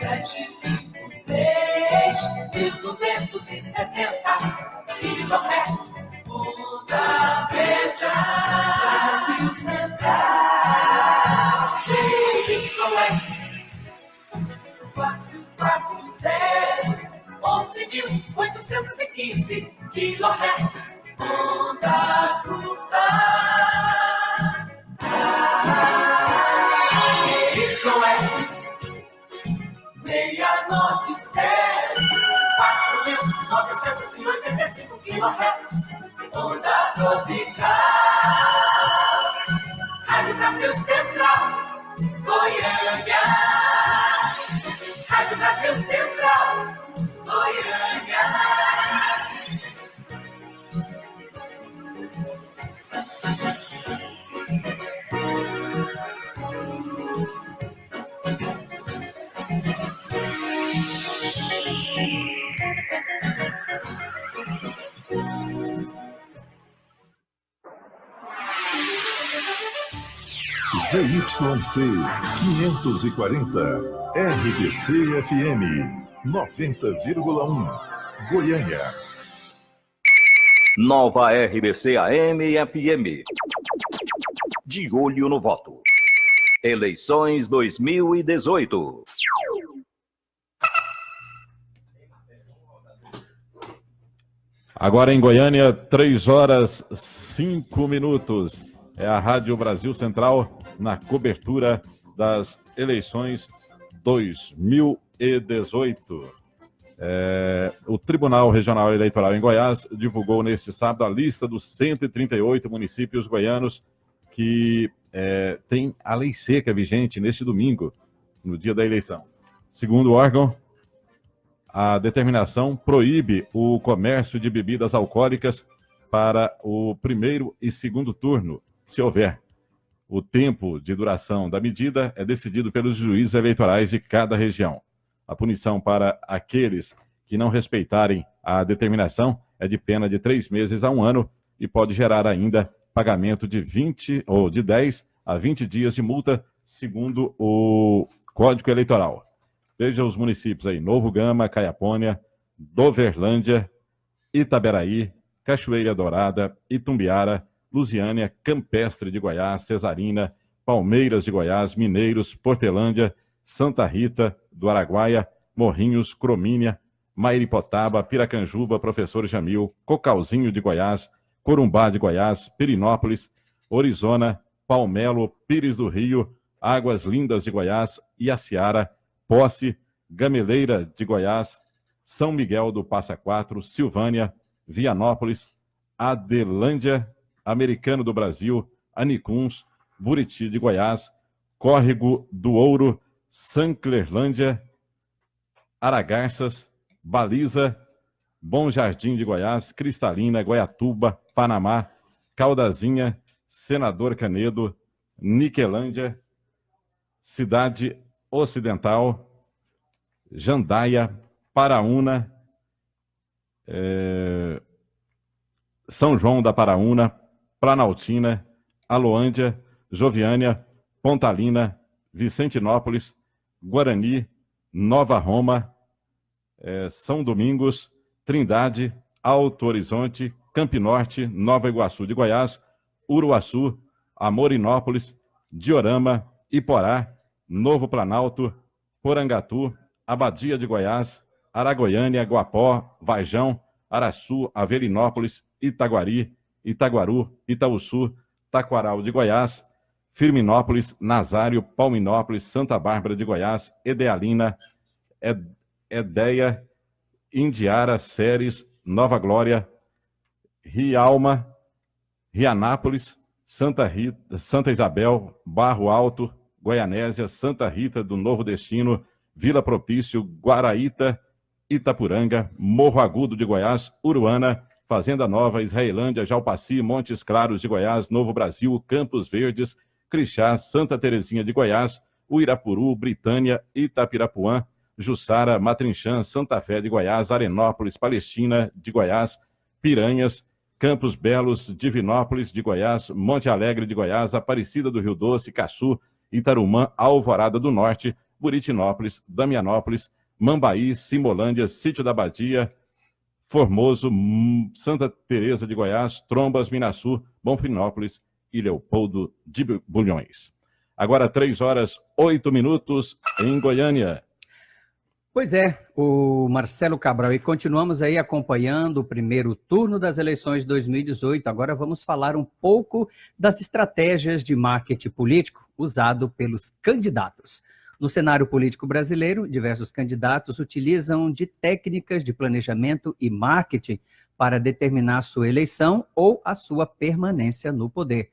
753.270 kHz. Onda média, Brasil Central. CYF 440, 11.815 kHz. Onda curta. CYF 690, 4.985 kHz. Onda tropical. Rádio Brasil Central, Goiânia. Rádio Brasil Central, Goiânia. ZYC 540, RBC FM 90,1, Goiânia. Nova RBC AM e FM. De olho no voto. Eleições 2018. Agora em Goiânia, 3h05. É a Rádio Brasil Central na cobertura das eleições 2018. O Tribunal Regional Eleitoral em Goiás divulgou neste sábado a lista dos 138 municípios goianos que têm a lei seca vigente neste domingo, no dia da eleição. Segundo o órgão, a determinação proíbe o comércio de bebidas alcoólicas para o primeiro e segundo turno, se houver. O tempo de duração da medida é decidido pelos juízes eleitorais de cada região. A punição para aqueles que não respeitarem a determinação é de pena de 3 meses a 1 ano e pode gerar ainda pagamento de 10 a 20 dias de multa, segundo o Código Eleitoral. Veja os municípios aí: Novo Gama, Caiapônia, Doverlândia, Itaberaí, Cachoeira Dourada, Itumbiara, Lusiânia, Campestre de Goiás, Cesarina, Palmeiras de Goiás, Mineiros, Portelândia, Santa Rita do Araguaia, Morrinhos, Cromínia, Mairipotaba, Piracanjuba, Professor Jamil, Cocalzinho de Goiás, Corumbá de Goiás, Pirinópolis, Orizona, Palmelo, Pires do Rio, Águas Lindas de Goiás, Iaciara, Posse, Gameleira de Goiás, São Miguel do Passa Quatro, Silvânia, Vianópolis, Adelândia, Americano do Brasil, Anicuns, Buriti de Goiás, Córrego do Ouro, Sanclerlândia, Aragarças, Baliza, Bom Jardim de Goiás, Cristalina, Goiatuba, Panamá, Caldazinha, Senador Canedo, Niquelândia, Cidade Ocidental, Jandaia, Paraúna, São João da Paraúna, Planaltina, Aloândia, Joviânia, Pontalina, Vicentinópolis, Guarani, Nova Roma, São Domingos, Trindade, Alto Horizonte, Campinorte, Nova Iguaçu de Goiás, Uruaçu, Amorinópolis, Diorama, Iporá, Novo Planalto, Porangatu, Abadia de Goiás, Aragoiânia, Guapó, Varjão, Araçu, Avelinópolis, Itaguari, Itaguaru, Itaúsu, Taquaral de Goiás, Firminópolis, Nazário, Palminópolis, Santa Bárbara de Goiás, Edealina, Edéia, Indiara, Ceres, Nova Glória, Rialma, Rianápolis, Santa Rita, Santa Isabel, Barro Alto, Goianésia, Santa Rita do Novo Destino, Vila Propício, Guaraíta, Itapuranga, Morro Agudo de Goiás, Uruana, Fazenda Nova, Israelândia, Jalpaci, Montes Claros de Goiás, Novo Brasil, Campos Verdes, Crixás, Santa Terezinha de Goiás, Uirapuru, Britânia, Itapirapuã, Jussara, Matrinchã, Santa Fé de Goiás, Arenópolis, Palestina de Goiás, Piranhas, Campos Belos, Divinópolis de Goiás, Monte Alegre de Goiás, Aparecida do Rio Doce, Caçu, Itarumã, Alvorada do Norte, Buritinópolis, Damianópolis, Mambaí, Simolândia, Sítio da Badia, Formoso, Santa Teresa de Goiás, Trombas, Minaçu, Bonfinópolis e Leopoldo de Bulhões. Agora 3h08 em Goiânia. Pois é, o Marcelo Cabral, e continuamos aí acompanhando o primeiro turno das eleições de 2018. Agora vamos falar um pouco das estratégias de marketing político usado pelos candidatos. No cenário político brasileiro, diversos candidatos utilizam de técnicas de planejamento e marketing para determinar sua eleição ou a sua permanência no poder.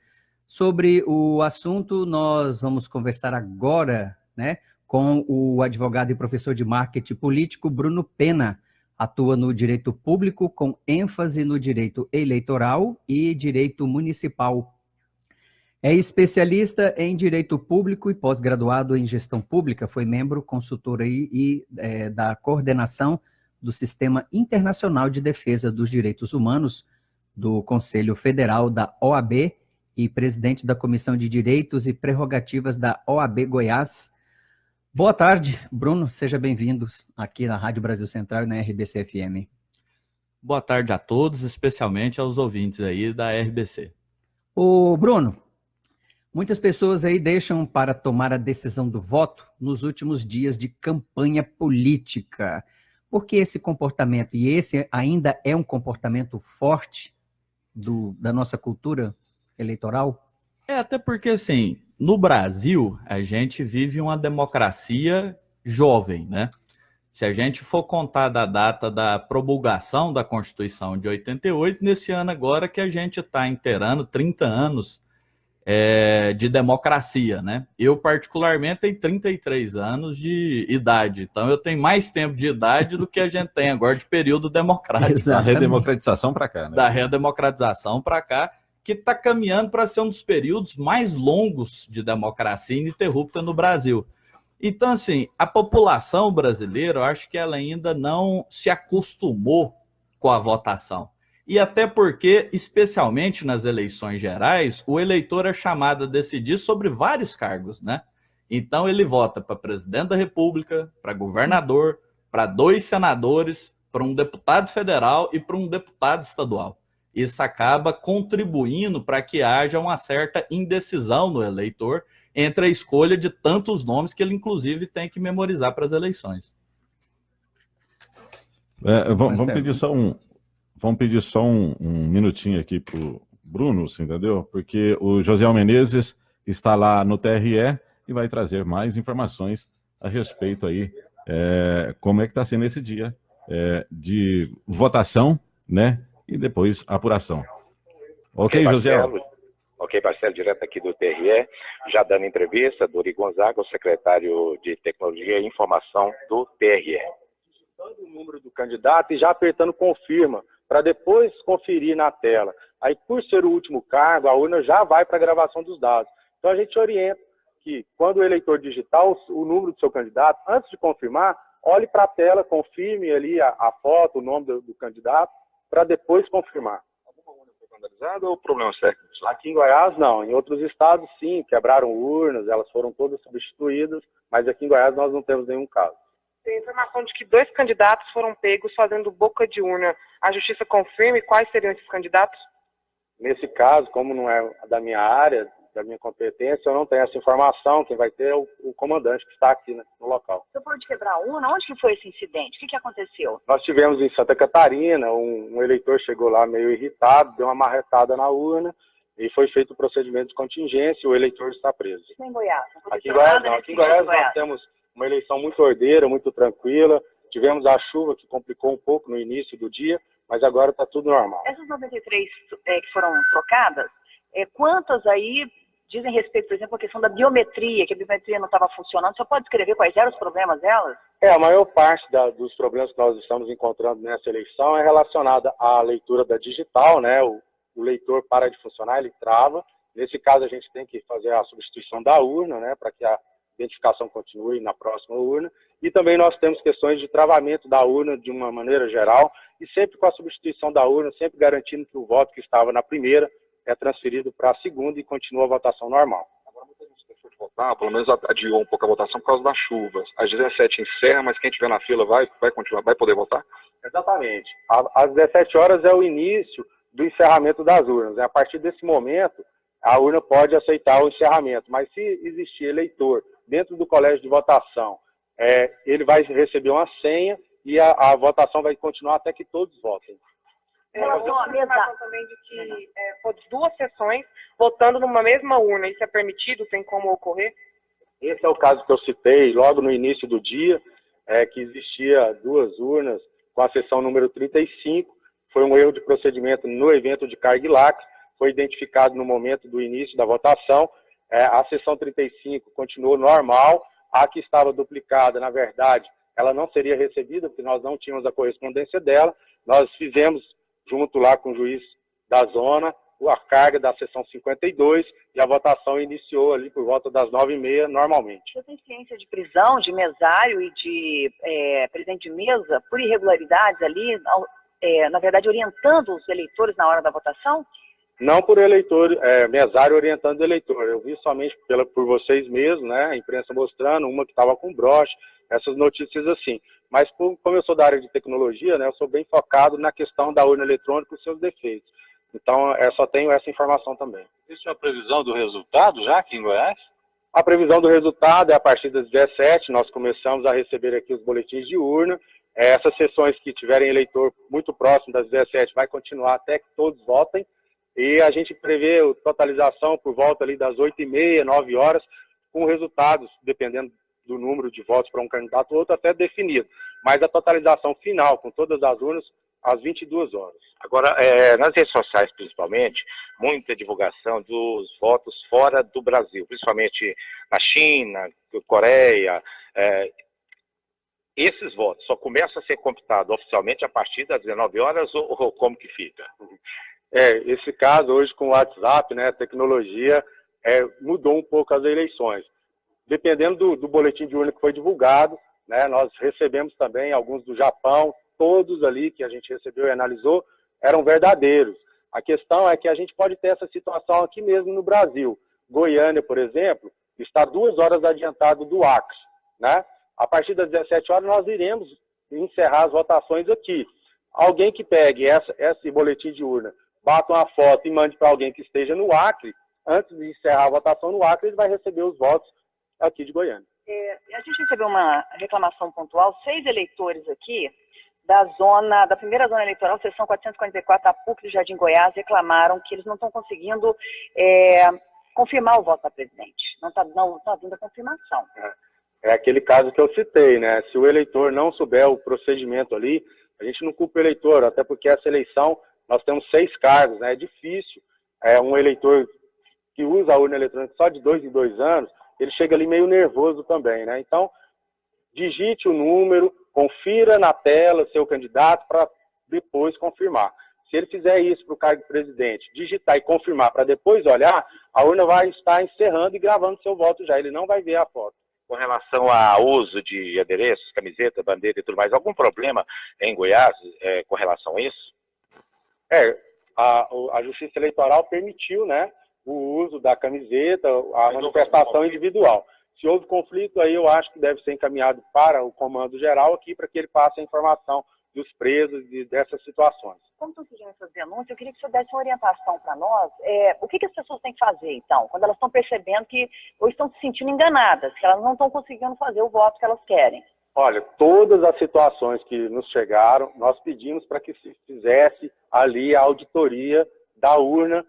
Sobre o assunto, nós vamos conversar agora, né, com o advogado e professor de marketing político Bruno Pena. Atua no direito público com ênfase no direito eleitoral e direito municipal. É especialista em direito público e pós-graduado em gestão pública. Foi membro consultor da coordenação do Sistema Internacional de Defesa dos Direitos Humanos do Conselho Federal da OAB e presidente da Comissão de Direitos e Prerrogativas da OAB Goiás. Boa tarde, Bruno. Seja bem-vindo aqui na Rádio Brasil Central e na RBC FM. Boa tarde a todos, especialmente aos ouvintes aí da RBC. Ô, Bruno, muitas pessoas aí deixam para tomar a decisão do voto nos últimos dias de campanha política. Por que esse comportamento? E esse ainda é um comportamento forte da nossa cultura eleitoral? Até porque, assim, no Brasil, a gente vive uma democracia jovem, né? Se a gente for contar da data da promulgação da Constituição de 88, nesse ano agora que a gente está inteirando 30 anos de democracia, né? Eu, particularmente, tenho 33 anos de idade, então eu tenho mais tempo de idade do que a gente tem agora de período democrático. Da redemocratização para cá, né? Da redemocratização para cá, que está caminhando para ser um dos períodos mais longos de democracia ininterrupta no Brasil. Então, assim, a população brasileira, eu acho que ela ainda não se acostumou com a votação. E até porque, especialmente nas eleições gerais, o eleitor é chamado a decidir sobre vários cargos, né? Então, ele vota para presidente da República, para governador, para 2 senadores, para um deputado federal e para um deputado estadual. Isso acaba contribuindo para que haja uma certa indecisão no eleitor entre a escolha de tantos nomes que ele, inclusive, tem que memorizar para as eleições. Vamos pedir só um minutinho aqui para o Bruno, entendeu? Porque o José Menezes está lá no TRE e vai trazer mais informações a respeito aí, como é que está sendo esse dia de votação, né? E depois a apuração. Ok, José? Ok, Marcelo, direto aqui do TRE, já dando entrevista, Dori Gonzaga, o secretário de Tecnologia e Informação do TRE. Dando o número do candidato e já apertando confirma, para depois conferir na tela. Aí, por ser o último cargo, a urna já vai para a gravação dos dados. Então, a gente orienta que, quando o eleitor digitar o número do seu candidato, antes de confirmar, olhe para a tela, confirme ali a foto, o nome do candidato, para depois confirmar. Alguma urna foi vandalizada ou problemas técnicos? Aqui em Goiás, não. Em outros estados, sim, quebraram urnas, elas foram todas substituídas, mas aqui em Goiás nós não temos nenhum caso. Tem informação de que 2 candidatos foram pegos fazendo boca de urna. A justiça confirme quais seriam esses candidatos? Nesse caso, como não é da minha área, da minha competência, eu não tenho essa informação. Quem vai ter é o comandante que está aqui, né, no local. Você falou de quebrar a urna? Onde que foi esse incidente? O que aconteceu? Nós tivemos em Santa Catarina, um eleitor chegou lá meio irritado, deu uma marretada na urna e foi feito o procedimento de contingência e o eleitor está preso. Isso em Goiás? Aqui em Goiás, não. Aqui em Goiás nós temos uma eleição muito ordeira, muito tranquila. Tivemos a chuva que complicou um pouco no início do dia, mas agora está tudo normal. Essas 93 que foram trocadas, quantas aí dizem respeito, por exemplo, à questão da biometria, que a biometria não estava funcionando? Você pode descrever quais eram os problemas delas? A maior parte dos problemas que nós estamos encontrando nessa eleição é relacionada à leitura da digital, né? O leitor para de funcionar, ele trava. Nesse caso, a gente tem que fazer a substituição da urna, né? Para que a identificação continue na próxima urna. E também nós temos questões de travamento da urna de uma maneira geral, e sempre com a substituição da urna, sempre garantindo que o voto que estava na primeira é transferido para a segunda e continua a votação normal. Agora, muita gente deixou de votar, pelo menos adiou um pouco a votação por causa das chuvas. Às 17 encerra, mas quem estiver na fila vai continuar, vai poder votar? Exatamente. Às 17 horas é o início do encerramento das urnas. A partir desse momento, a urna pode aceitar o encerramento, mas se existir eleitor dentro do colégio de votação, ele vai receber uma senha e a votação vai continuar até que todos votem. Nós temos informação também de que pode 2 sessões votando numa mesma urna. Isso é permitido? Tem como ocorrer? Esse é o caso que eu citei logo no início do dia, que existia 2 urnas com a sessão número 35. Foi um erro de procedimento no evento de carga e lacre, foi identificado no momento do início da votação. A sessão 35 continuou normal, a que estava duplicada, na verdade, ela não seria recebida, porque nós não tínhamos a correspondência dela. Nós fizemos, junto lá com o juiz da zona, a carga da sessão 52 e a votação iniciou ali por volta das 9h30 normalmente. Você tem ciência de prisão de mesário e de presidente de mesa por irregularidades ali, na verdade orientando os eleitores na hora da votação? Não por eleitor, mesário orientando o eleitor. Eu vi somente por vocês mesmos, né, a imprensa mostrando, uma que estava com broche, essas notícias assim. Mas como eu sou da área de tecnologia, né, eu sou bem focado na questão da urna eletrônica e os seus defeitos. Então, só tenho essa informação também. Existe uma previsão do resultado já aqui em Goiás? A previsão do resultado é a partir das 17, nós começamos a receber aqui os boletins de urna. Essas sessões que tiverem eleitor muito próximo das 17 vai continuar até que todos votem. E a gente prevê a totalização por volta ali das 8h30, 9 horas, com resultados, dependendo do número de votos para um candidato ou outro, até definido. Mas a totalização final, com todas as urnas, às 22 horas. Agora, nas redes sociais, principalmente, muita divulgação dos votos fora do Brasil, principalmente na China, Coreia. Esses votos só começam a ser computados oficialmente a partir das 19 horas ou como que fica? Esse caso hoje com o WhatsApp, né, a tecnologia mudou um pouco as eleições. Dependendo do boletim de urna que foi divulgado, né, nós recebemos também alguns do Japão, todos ali que a gente recebeu e analisou eram verdadeiros. A questão é que a gente pode ter essa situação aqui mesmo no Brasil. Goiânia, por exemplo, está 2 horas adiantado do Acre, né? A partir das 17 horas nós iremos encerrar as votações aqui. Alguém que pegue esse boletim de urna, bata uma foto e mande para alguém que esteja no Acre, antes de encerrar a votação no Acre, ele vai receber os votos aqui de Goiânia. A gente recebeu uma reclamação pontual, 6 eleitores aqui da primeira zona eleitoral, seção 444 da PUC do Jardim Goiás, reclamaram que eles não estão conseguindo confirmar o voto da presidente. Não está vindo a confirmação. É aquele caso que eu citei, né? Se o eleitor não souber o procedimento ali, a gente não culpa o eleitor, até porque essa eleição, nós temos 6 cargos, né? É difícil. Um eleitor que usa a urna eletrônica só de 2 em 2 anos, ele chega ali meio nervoso também, né? Então, digite o número, confira na tela seu candidato para depois confirmar. Se ele fizer isso para o cargo de presidente, digitar e confirmar para depois olhar, a urna vai estar encerrando e gravando seu voto já, ele não vai ver a foto. Com relação ao uso de adereços, camiseta, bandeira e tudo mais, algum problema em Goiás com relação a isso? A Justiça Eleitoral permitiu, né, o uso da camiseta, a manifestação individual. Se houve conflito, aí eu acho que deve ser encaminhado para o comando geral aqui, para que ele passe a informação dos presos e dessas situações. Como estão surgindo essas denúncias, eu queria que o senhor desse uma orientação para nós. O que as pessoas têm que fazer, então, quando elas estão percebendo que, ou estão se sentindo enganadas, que elas não estão conseguindo fazer o voto que elas querem? Olha, todas as situações que nos chegaram, nós pedimos para que se fizesse ali a auditoria da urna,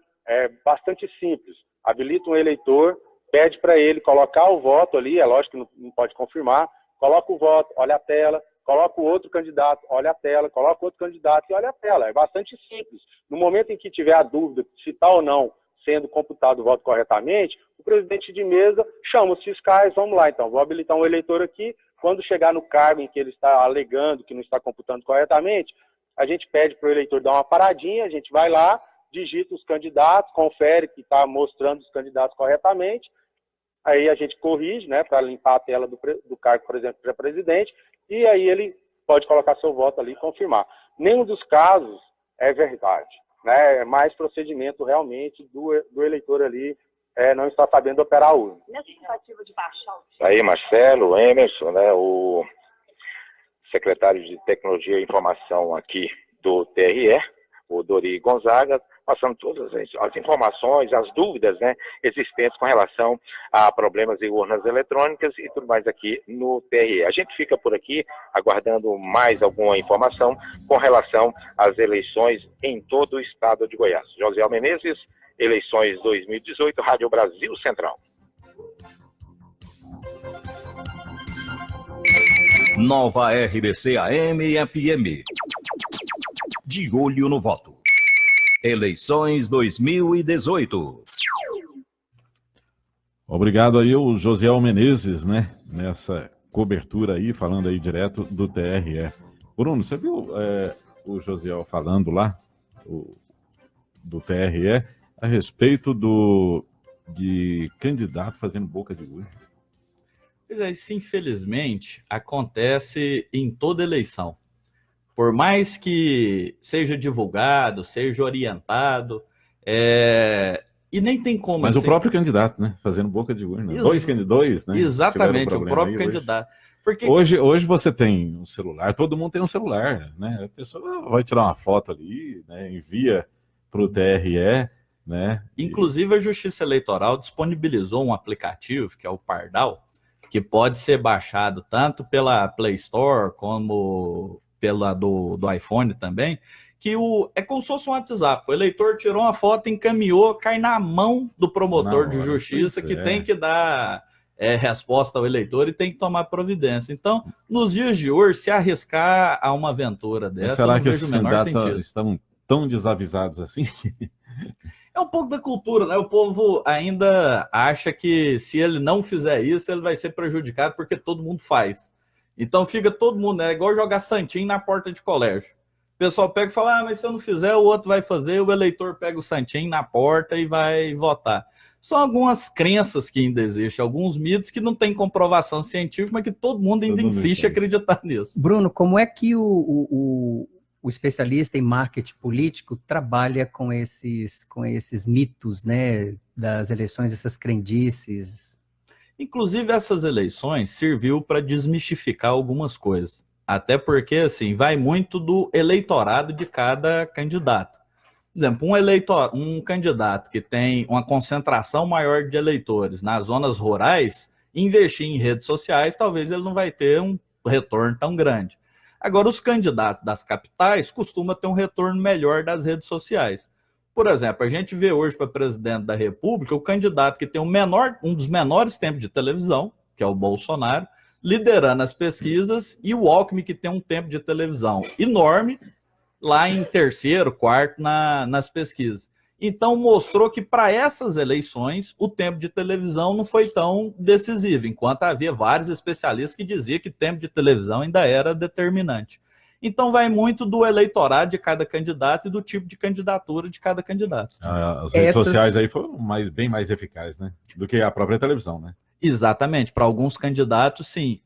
bastante simples. Habilita um eleitor, pede para ele colocar o voto ali, é lógico que não pode confirmar, coloca o voto, olha a tela, coloca o outro candidato, olha a tela, coloca o outro candidato e olha a tela. É bastante simples. No momento em que tiver a dúvida se está ou não sendo computado o voto corretamente, o presidente de mesa chama os fiscais, vamos lá então, vou habilitar um eleitor aqui, quando chegar no cargo em que ele está alegando que não está computando corretamente, a gente pede para o eleitor dar uma paradinha, a gente vai lá, digita os candidatos, confere que está mostrando os candidatos corretamente, aí a gente corrige, né, para limpar a tela do cargo, por exemplo, para presidente, e aí ele pode colocar seu voto ali e confirmar. Nenhum dos casos é verdade, né, é mais procedimento realmente do eleitor ali não está sabendo operar a urna. Nessa tentativa de baixar o... Aí, Marcelo, Emerson, né, o secretário de Tecnologia e Informação aqui do TRE, o Dori Gonzaga, passando todas as informações, as dúvidas, né, existentes com relação a problemas de urnas eletrônicas e tudo mais aqui no TRE. A gente fica por aqui aguardando mais alguma informação com relação às eleições em todo o estado de Goiás. José Menezes, eleições 2018, Rádio Brasil Central. Nova RBC AM e FM. De olho no voto. Eleições 2018. Obrigado aí o Josiel Menezes, né? Nessa cobertura aí, falando aí direto do TRE. Bruno, você viu o Josiel falando lá, do TRE, a respeito de candidato fazendo boca de urna? Pois é, isso infelizmente acontece em toda eleição. Por mais que seja divulgado, seja orientado, e nem tem como... Mas assim... o próprio candidato, né? Fazendo boca de urna. Dois, né? Exatamente, o próprio candidato. Porque... Hoje você tem um celular, todo mundo tem um celular, né? A pessoa vai tirar uma foto ali, né? Envia para o TRE, né? Inclusive a Justiça Eleitoral disponibilizou um aplicativo, que é o Pardal, que pode ser baixado tanto pela Play Store como pela do iPhone também, que é como se fosse um WhatsApp. O eleitor tirou uma foto, encaminhou, cai na mão do promotor de justiça, que tem que dar resposta ao eleitor e tem que tomar providência. Então, nos dias de hoje, se arriscar a uma aventura dessa, será eu não que vejo esses o menor candidatos sentido. estão tão desavisados assim? É um pouco da cultura, né? O povo ainda acha que se ele não fizer isso, ele vai ser prejudicado porque todo mundo faz. Então fica todo mundo, né? É igual jogar santinho na porta de colégio. O pessoal pega e fala, mas se eu não fizer, o outro vai fazer, o eleitor pega o santinho na porta e vai votar. São algumas crenças que ainda existem, alguns mitos que não têm comprovação científica, mas que todo mundo ainda insiste em acreditar nisso. Bruno, como é que o especialista em marketing político trabalha com esses mitos, né, das eleições, essas crendices? Inclusive, essas eleições serviu para desmistificar algumas coisas. Até porque, assim, vai muito do eleitorado de cada candidato. Por exemplo, um candidato que tem uma concentração maior de eleitores nas zonas rurais, investir em redes sociais, talvez ele não vai ter um retorno tão grande. Agora, os candidatos das capitais costumam ter um retorno melhor das redes sociais. Por exemplo, a gente vê hoje para presidente da República o candidato que tem um dos menores tempos de televisão, que é o Bolsonaro, liderando as pesquisas, e o Alckmin, que tem um tempo de televisão enorme, lá em terceiro, quarto nas pesquisas. Então, mostrou que para essas eleições, o tempo de televisão não foi tão decisivo, enquanto havia vários especialistas que diziam que o tempo de televisão ainda era determinante. Então, vai muito do eleitorado de cada candidato e do tipo de candidatura de cada candidato. As redes sociais aí foram bem mais eficazes, né? Do que a própria televisão, né? Exatamente. Para alguns candidatos, sim.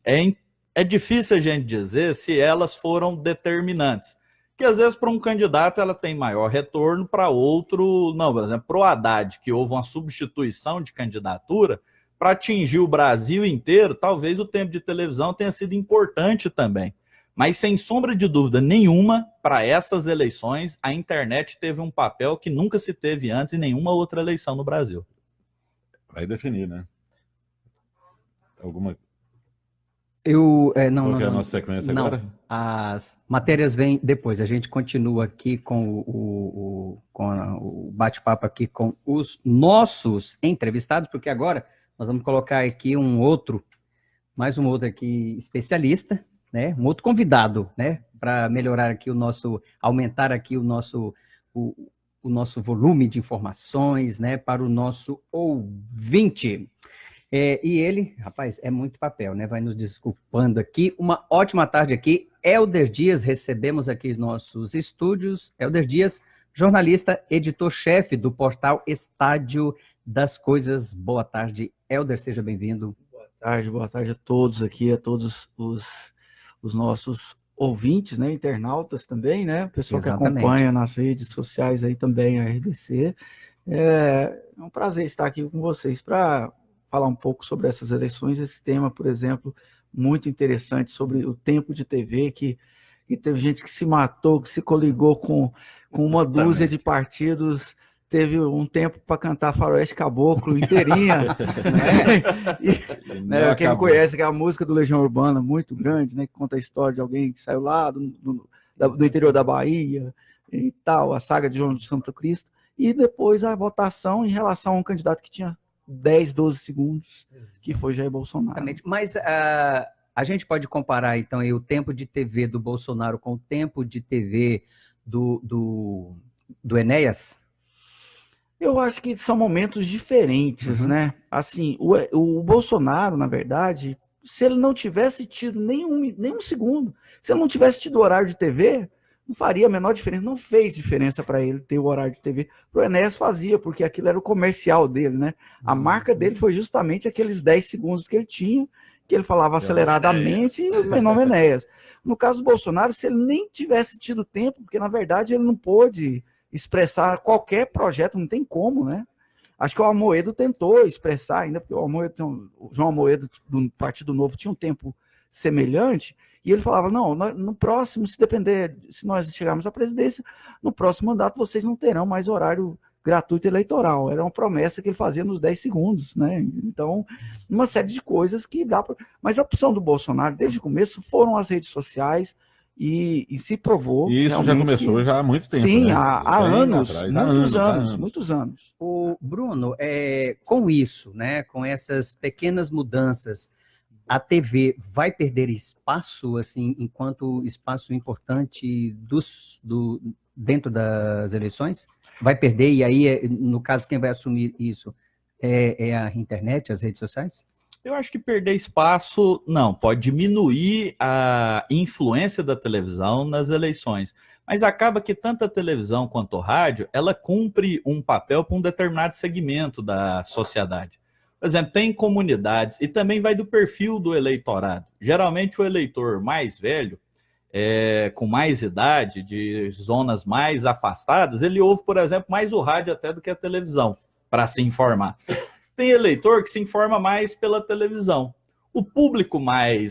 É difícil a gente dizer se elas foram determinantes. Porque, às vezes, para um candidato, ela tem maior retorno, para outro, não. Por exemplo, para o Haddad, que houve uma substituição de candidatura, para atingir o Brasil inteiro, talvez o tempo de televisão tenha sido importante também. Mas, sem sombra de dúvida nenhuma, para essas eleições, a internet teve um papel que nunca se teve antes em nenhuma outra eleição no Brasil. Vai definir, né? Alguma... Qual é a nossa sequência agora? As matérias vêm depois. A gente continua aqui com o bate-papo aqui com os nossos entrevistados, porque agora nós vamos colocar aqui mais um outro aqui especialista, né? Um outro convidado, né? Para melhorar aqui aumentar aqui o nosso volume de informações, né? Para o nosso ouvinte. E ele, rapaz, é muito papel, né? Vai nos desculpando aqui. Uma ótima tarde aqui. Helder Dias, recebemos aqui os nossos estúdios. Helder Dias, jornalista, editor-chefe do portal Estádio das Coisas. Boa tarde, Helder, seja bem-vindo. Boa tarde a todos aqui, a todos os nossos ouvintes, né? Internautas também, né? O pessoal que acompanha nas redes sociais aí também, a RBC. É um prazer estar aqui com vocês para falar um pouco sobre essas eleições, esse tema, por exemplo, muito interessante sobre o tempo de TV, que teve gente que se matou, que se coligou com uma dúzia de partidos, teve um tempo para cantar Faroeste Caboclo inteirinha, né? Quem não conhece, que é a música do Legião Urbana, muito grande, né? Que conta a história de alguém que saiu lá do interior da Bahia e tal, a saga de João de Santo Cristo, e depois a votação em relação a um candidato que tinha 10, 12 segundos, que foi Jair Bolsonaro. Exatamente. Mas a gente pode comparar, então, aí, o tempo de TV do Bolsonaro com o tempo de TV do Enéas? Eu acho que são momentos diferentes, né? Assim, o Bolsonaro, na verdade, se ele não tivesse tido nenhum segundo, se ele não tivesse tido horário de TV, não faria a menor diferença, não fez diferença para ele ter o horário de TV. Para o Enéas fazia, porque aquilo era o comercial dele, né? A marca dele foi justamente aqueles 10 segundos que ele tinha, que ele falava aceleradamente, e o meu nome é Enéas. No caso do Bolsonaro, se ele nem tivesse tido tempo, porque na verdade ele não pôde expressar qualquer projeto, não tem como, né? Acho que o Amoedo tentou expressar ainda, porque o João Amoedo do Partido Novo tinha um tempo semelhante, e ele falava, não, no próximo, se depender, se nós chegarmos à presidência, no próximo mandato vocês não terão mais horário gratuito eleitoral. Era uma promessa que ele fazia nos 10 segundos, né? Então, uma série de coisas que dá para... Mas a opção do Bolsonaro, desde o começo, foram as redes sociais, e se provou... E isso já começou já há muito tempo, sim, né? há anos, muitos anos. O Bruno, com isso, né, com essas pequenas mudanças, a TV vai perder espaço, assim, enquanto espaço importante dentro das eleições? Vai perder, e aí, no caso, quem vai assumir isso é a internet, as redes sociais? Eu acho que perder espaço, não, pode diminuir a influência da televisão nas eleições. Mas acaba que tanto a televisão quanto o rádio, ela cumpre um papel para um determinado segmento da sociedade. Por exemplo, tem comunidades, e também vai do perfil do eleitorado. Geralmente o eleitor mais velho, com mais idade, de zonas mais afastadas, ele ouve, por exemplo, mais o rádio até do que a televisão, para se informar. Tem eleitor que se informa mais pela televisão. O público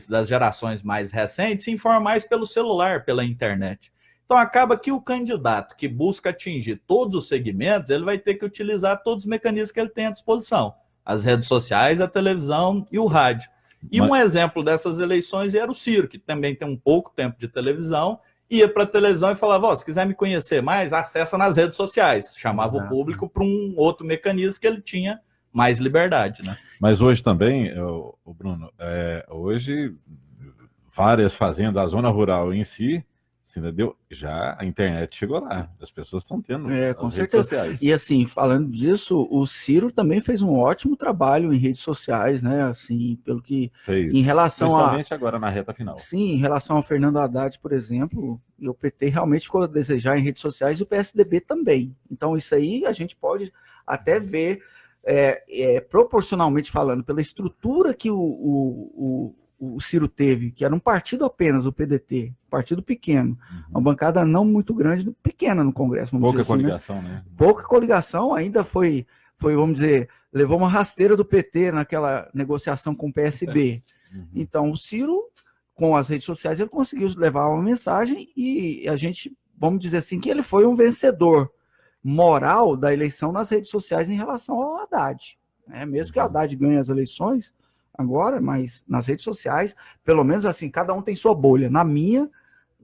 das gerações mais recentes se informa mais pelo celular, pela internet. Então acaba que o candidato que busca atingir todos os segmentos, ele vai ter que utilizar todos os mecanismos que ele tem à disposição. As redes sociais, a televisão e o rádio. E um exemplo dessas eleições era o Ciro, que também tem um pouco tempo de televisão, ia para a televisão e falava, se quiser me conhecer mais, acessa nas redes sociais. Chamava o público para um outro mecanismo que ele tinha mais liberdade, né? Mas hoje também, o Bruno, hoje várias fazendas da zona rural em si, entendeu? Já a internet chegou lá, as pessoas estão tendo com as redes certeza. sociais. E assim, falando disso, o Ciro também fez um ótimo trabalho em redes sociais, né? Assim, pelo que fez, em relação principalmente agora na reta final. Sim, em relação ao Fernando Haddad, por exemplo, o PT realmente ficou a desejar em redes sociais e o PSDB também. Então isso aí a gente pode até ver proporcionalmente falando, pela estrutura que o Ciro teve, que era um partido apenas, o PDT, partido pequeno, uma bancada não muito grande, pequena no Congresso. Pouca dizer coligação, assim, né? Pouca coligação, ainda foi, vamos dizer, levou uma rasteira do PT naquela negociação com o PSB. Então, o Ciro, com as redes sociais, ele conseguiu levar uma mensagem e a gente, vamos dizer assim, que ele foi um vencedor moral da eleição nas redes sociais em relação ao Haddad. Mesmo que o Haddad ganhe as eleições agora, mas nas redes sociais, pelo menos assim, cada um tem sua bolha. Na minha,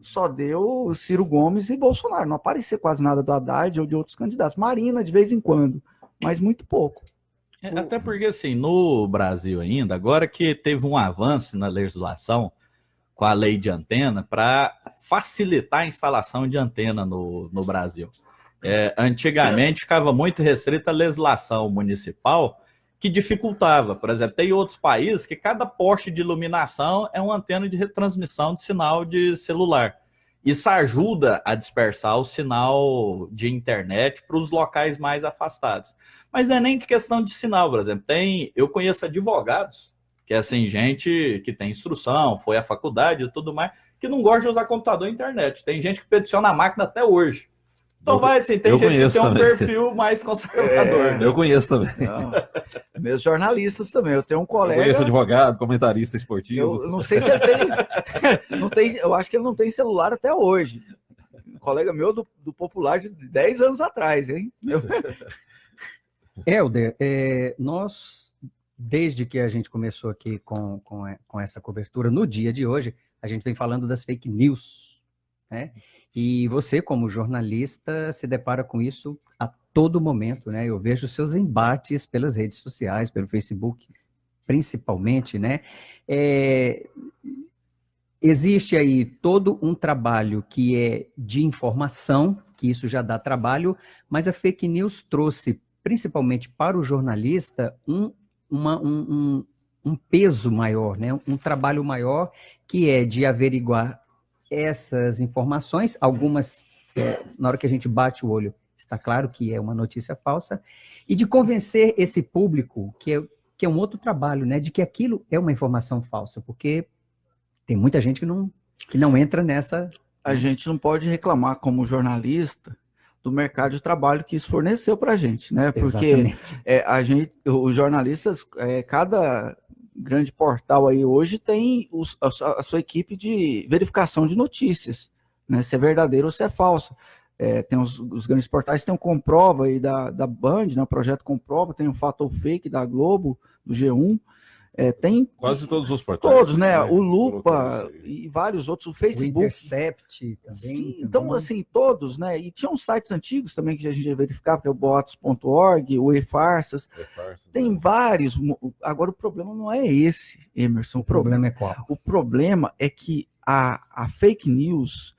só deu Ciro Gomes e Bolsonaro. Não apareceu quase nada do Haddad ou de outros candidatos. Marina, de vez em quando, mas muito pouco. Até porque, assim, no Brasil ainda, agora que teve um avanço na legislação com a lei de antena para facilitar a instalação de antena no Brasil. Antigamente ficava muito restrita a legislação municipal, que dificultava. Por exemplo, tem outros países que cada poste de iluminação é uma antena de retransmissão de sinal de celular. Isso ajuda a dispersar o sinal de internet para os locais mais afastados. Mas não é nem questão de sinal, por exemplo. Eu conheço advogados, que é assim, gente que tem instrução, foi à faculdade e tudo mais, que não gosta de usar computador e internet. Tem gente que peticiona a máquina até hoje. Então vai assim, tem eu gente que conheço tem um também. perfil mais conservador. Eu conheço também. Não, meus jornalistas também. Eu tenho um Eu colega. conheço advogado, comentarista esportivo. Eu não sei se ele tem, não tem. Eu acho que ele não tem celular até hoje. Um colega meu do Popular de 10 anos atrás, hein? Helder, nós, desde que a gente começou aqui com essa cobertura, no dia de hoje, a gente vem falando das fake news, né? E você, como jornalista, se depara com isso a todo momento, né? Eu vejo seus embates pelas redes sociais, pelo Facebook, principalmente, né? Existe aí todo um trabalho que é de informação, que isso já dá trabalho, mas a fake news trouxe, principalmente para o jornalista, um peso maior, né? Um trabalho maior, que é de averiguar essas informações, algumas, na hora que a gente bate o olho, está claro que é uma notícia falsa, e de convencer esse público, que é um outro trabalho, né? De que aquilo é uma informação falsa, porque tem muita gente que não entra nessa... A gente não pode reclamar como jornalista do mercado de trabalho que isso forneceu para a gente, né? Porque os jornalistas, cada grande portal aí hoje tem a sua equipe de verificação de notícias, né? Se é verdadeiro ou se é falso. Tem os grandes portais, tem o Comprova aí da Band, né? O Projeto Comprova, tem o Fato ou Fake da Globo, do G1. Tem quase todos os portais. Todos, né? O Lupa e vários outros, o Facebook. O Intercept também. Sim, então, assim, todos, né? E tinham sites antigos também que a gente ia verificar, que é o boatos.org, o E-Farsas. Tem vários. Agora, o problema não é esse, Emerson. O problema é qual? O problema é que a fake news,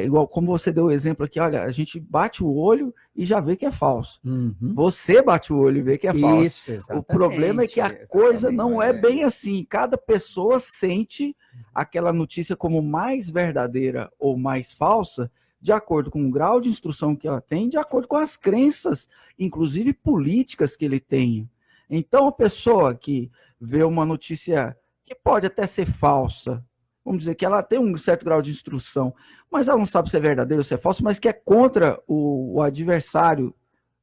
igual como você deu o exemplo aqui, olha, a gente bate o olho e já vê que é falso. Uhum. Você bate o olho e vê que é falso. Isso, exatamente. O problema é que a coisa não é bem assim. Cada pessoa sente aquela notícia como mais verdadeira ou mais falsa, de acordo com o grau de instrução que ela tem, de acordo com as crenças, inclusive políticas que ele tem. Então, a pessoa que vê uma notícia que pode até ser falsa, vamos dizer que ela tem um certo grau de instrução, mas ela não sabe se é verdadeiro ou se é falso, mas que é contra o adversário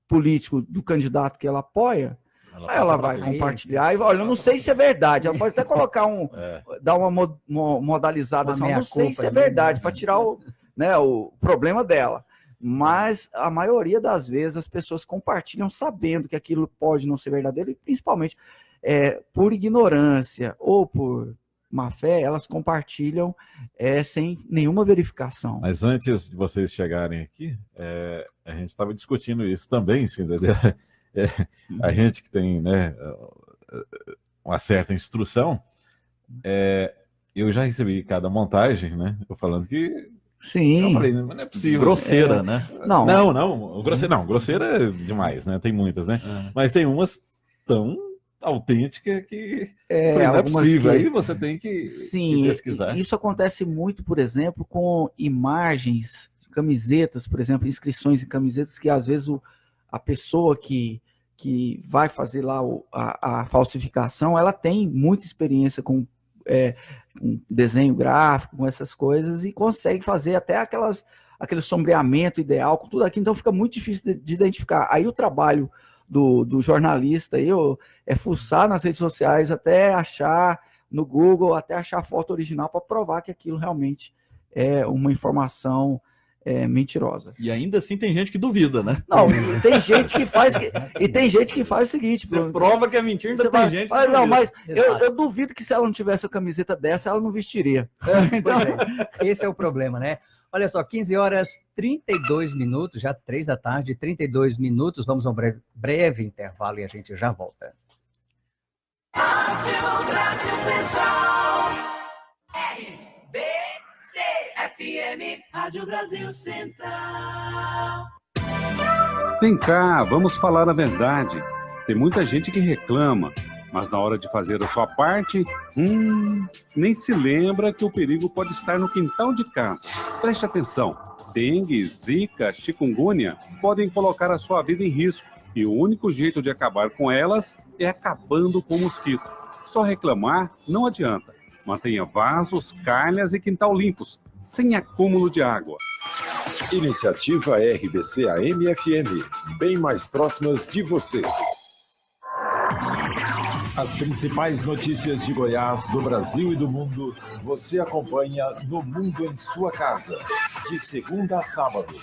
político do candidato que ela apoia, ela vai compartilhar e olha, eu não sei se é verdade, ela pode até colocar dar uma modalizada, assim, eu não sei se é verdade, para tirar o problema dela. Mas a maioria das vezes as pessoas compartilham sabendo que aquilo pode não ser verdadeiro, e principalmente por ignorância ou por má fé, elas compartilham sem nenhuma verificação. Mas antes de vocês chegarem aqui, a gente estava discutindo isso também, entendeu? A gente que tem, né, uma certa instrução, eu já recebi cada montagem, né? Eu falando que... Sim. Eu falei, não é possível. Grosseira, né? Não, grosseira é demais, né? Tem muitas, né? Mas tem umas tão autêntica que não é possível. Aí você tem que pesquisar. Isso acontece muito, por exemplo, com imagens, camisetas, por exemplo, inscrições em camisetas, que às vezes a pessoa que vai fazer lá a falsificação, ela tem muita experiência com desenho gráfico, com essas coisas, e consegue fazer até aquele sombreamento ideal, com tudo aquilo, então fica muito difícil de identificar. Aí o trabalho do jornalista aí, fuçar nas redes sociais até achar no Google, até achar a foto original para provar que aquilo realmente é uma informação mentirosa. E ainda assim tem gente que duvida, né? Não, tem gente que faz e tem gente que faz o seguinte, você prova que é mentira, ainda tem gente que não, mas eu duvido que se ela não tivesse a camiseta dessa, ela não vestiria. Então, esse é o problema, né? Olha só, 15 horas 32 minutos, já 3 da tarde, 32 minutos. Vamos a um breve intervalo e a gente já volta. Rádio Brasil Central, RBC-FM, Rádio Brasil Central. Vem cá, vamos falar a verdade. Tem muita gente que reclama, mas na hora de fazer a sua parte, nem se lembra que o perigo pode estar no quintal de casa. Preste atenção, dengue, zika, chikungunya podem colocar a sua vida em risco e o único jeito de acabar com elas é acabando com o mosquito. Só reclamar não adianta. Mantenha vasos, calhas e quintal limpos, sem acúmulo de água. Iniciativa RBC AM/FM, bem mais próximas de você. As principais notícias de Goiás, do Brasil e do mundo, você acompanha no Mundo em Sua Casa, de segunda a sábado,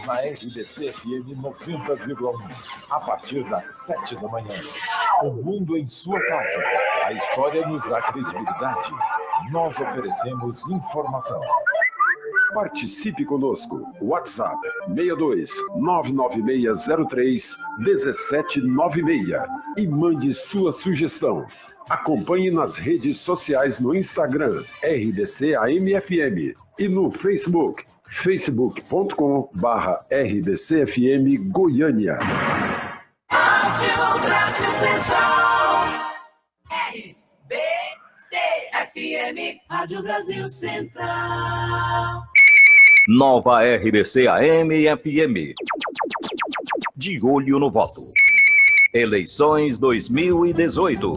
na RBC FM 90,1, a partir das 7 da manhã. O Mundo em Sua Casa. A história nos dá credibilidade. Nós oferecemos informação. Participe conosco. WhatsApp 62 99603 1796 e mande sua sugestão. Acompanhe nas redes sociais no Instagram RBC AM/FM e no Facebook facebook.com/RBCFM Goiânia. Rádio Brasil Central. RBC FM. Rádio Brasil Central. Nova RBC AM/FM. De olho no voto. Eleições 2018.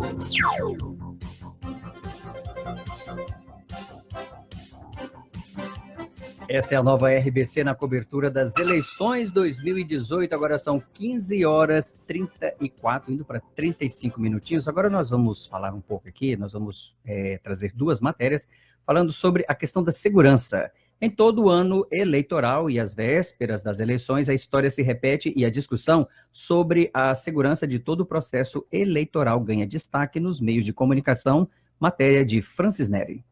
Esta é a Nova RBC na cobertura das eleições 2018. Agora são 15h34, indo para 35 minutinhos. Agora nós vamos falar um pouco aqui, nós vamos trazer duas matérias falando sobre a questão da segurança. Em todo o ano eleitoral e às vésperas das eleições, a história se repete e a discussão sobre a segurança de todo o processo eleitoral ganha destaque nos meios de comunicação. Matéria de Francis Neri.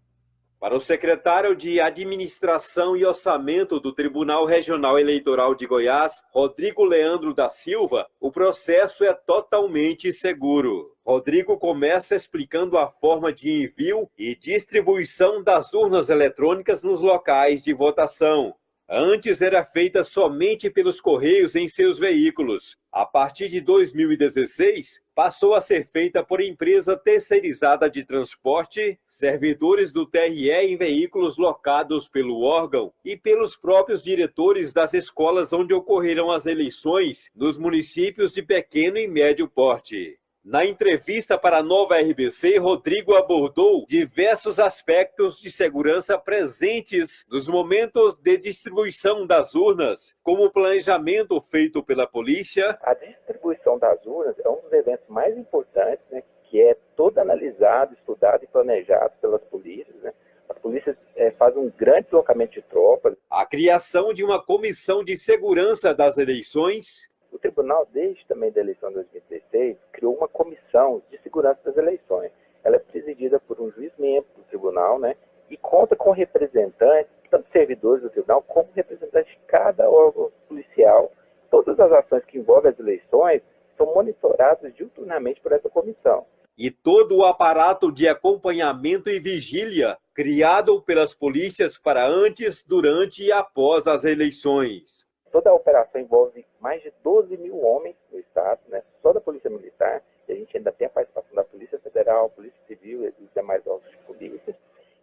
Para o secretário de Administração e Orçamento do Tribunal Regional Eleitoral de Goiás, Rodrigo Leandro da Silva, o processo é totalmente seguro. Rodrigo começa explicando a forma de envio e distribuição das urnas eletrônicas nos locais de votação. Antes era feita somente pelos Correios em seus veículos. A partir de 2016, passou a ser feita por empresa terceirizada de transporte, servidores do TRE em veículos locados pelo órgão e pelos próprios diretores das escolas onde ocorreram as eleições nos municípios de pequeno e médio porte. Na entrevista para a Nova RBC, Rodrigo abordou diversos aspectos de segurança presentes nos momentos de distribuição das urnas, como o planejamento feito pela polícia. A distribuição das urnas é um dos eventos mais importantes, né, que é todo analisado, estudado e planejado pelas polícias, né? As polícias fazem um grande deslocamento de tropas. A criação de uma comissão de segurança das eleições. O tribunal, desde também da eleição de 2016, criou uma comissão de segurança das eleições. Ela é presidida por um juiz membro do tribunal, né, e conta com representantes, tanto servidores do tribunal, como representantes de cada órgão policial. Todas as ações que envolvem as eleições são monitoradas diuturnamente por essa comissão. E todo o aparato de acompanhamento e vigília criado pelas polícias para antes, durante e após as eleições. Toda a operação envolve mais de 12 mil homens no estado, né? Só da Polícia Militar, e a gente ainda tem a participação da Polícia Federal, Polícia Civil e dos demais órgãos de polícia.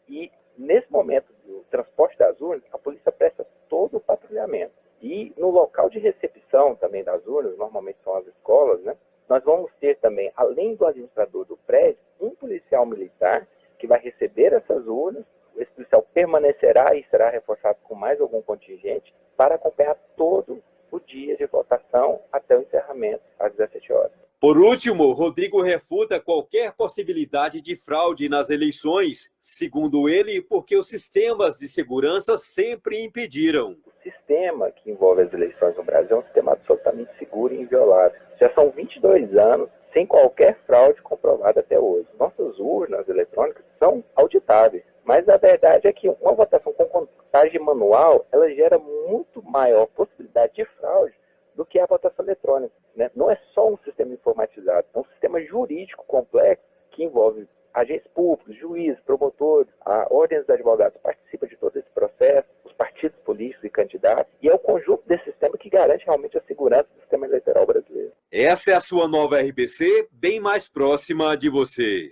E nesse momento do transporte das urnas, a polícia presta todo o patrulhamento. E no local de recepção também das urnas, normalmente são as escolas, né? Nós vamos ter também, além do administrador do prédio, um policial militar que vai receber essas urnas. Esse policial permanecerá e será reforçado com mais algum contingente para acompanhar todo o dia de votação até o encerramento às 17 horas. Por último, Rodrigo refuta qualquer possibilidade de fraude nas eleições, segundo ele, porque os sistemas de segurança sempre impediram. O sistema que envolve as eleições no Brasil é um sistema absolutamente seguro e inviolável. Já são 22 anos sem qualquer fraude comprovada até hoje. Nossas urnas eletrônicas são auditáveis, mas a verdade é que uma votação com contagem manual, ela gera muito maior possibilidade de fraude do que a votação eletrônica, né? Não é só um sistema informatizado, é um sistema jurídico complexo que envolve agentes públicos, juízes, promotores, a ordem dos advogados participa de todo esse processo, os partidos políticos e candidatos, e é o conjunto desse sistema que garante realmente a segurança do sistema eleitoral brasileiro. Essa é a sua Nova RBC, bem mais próxima de você.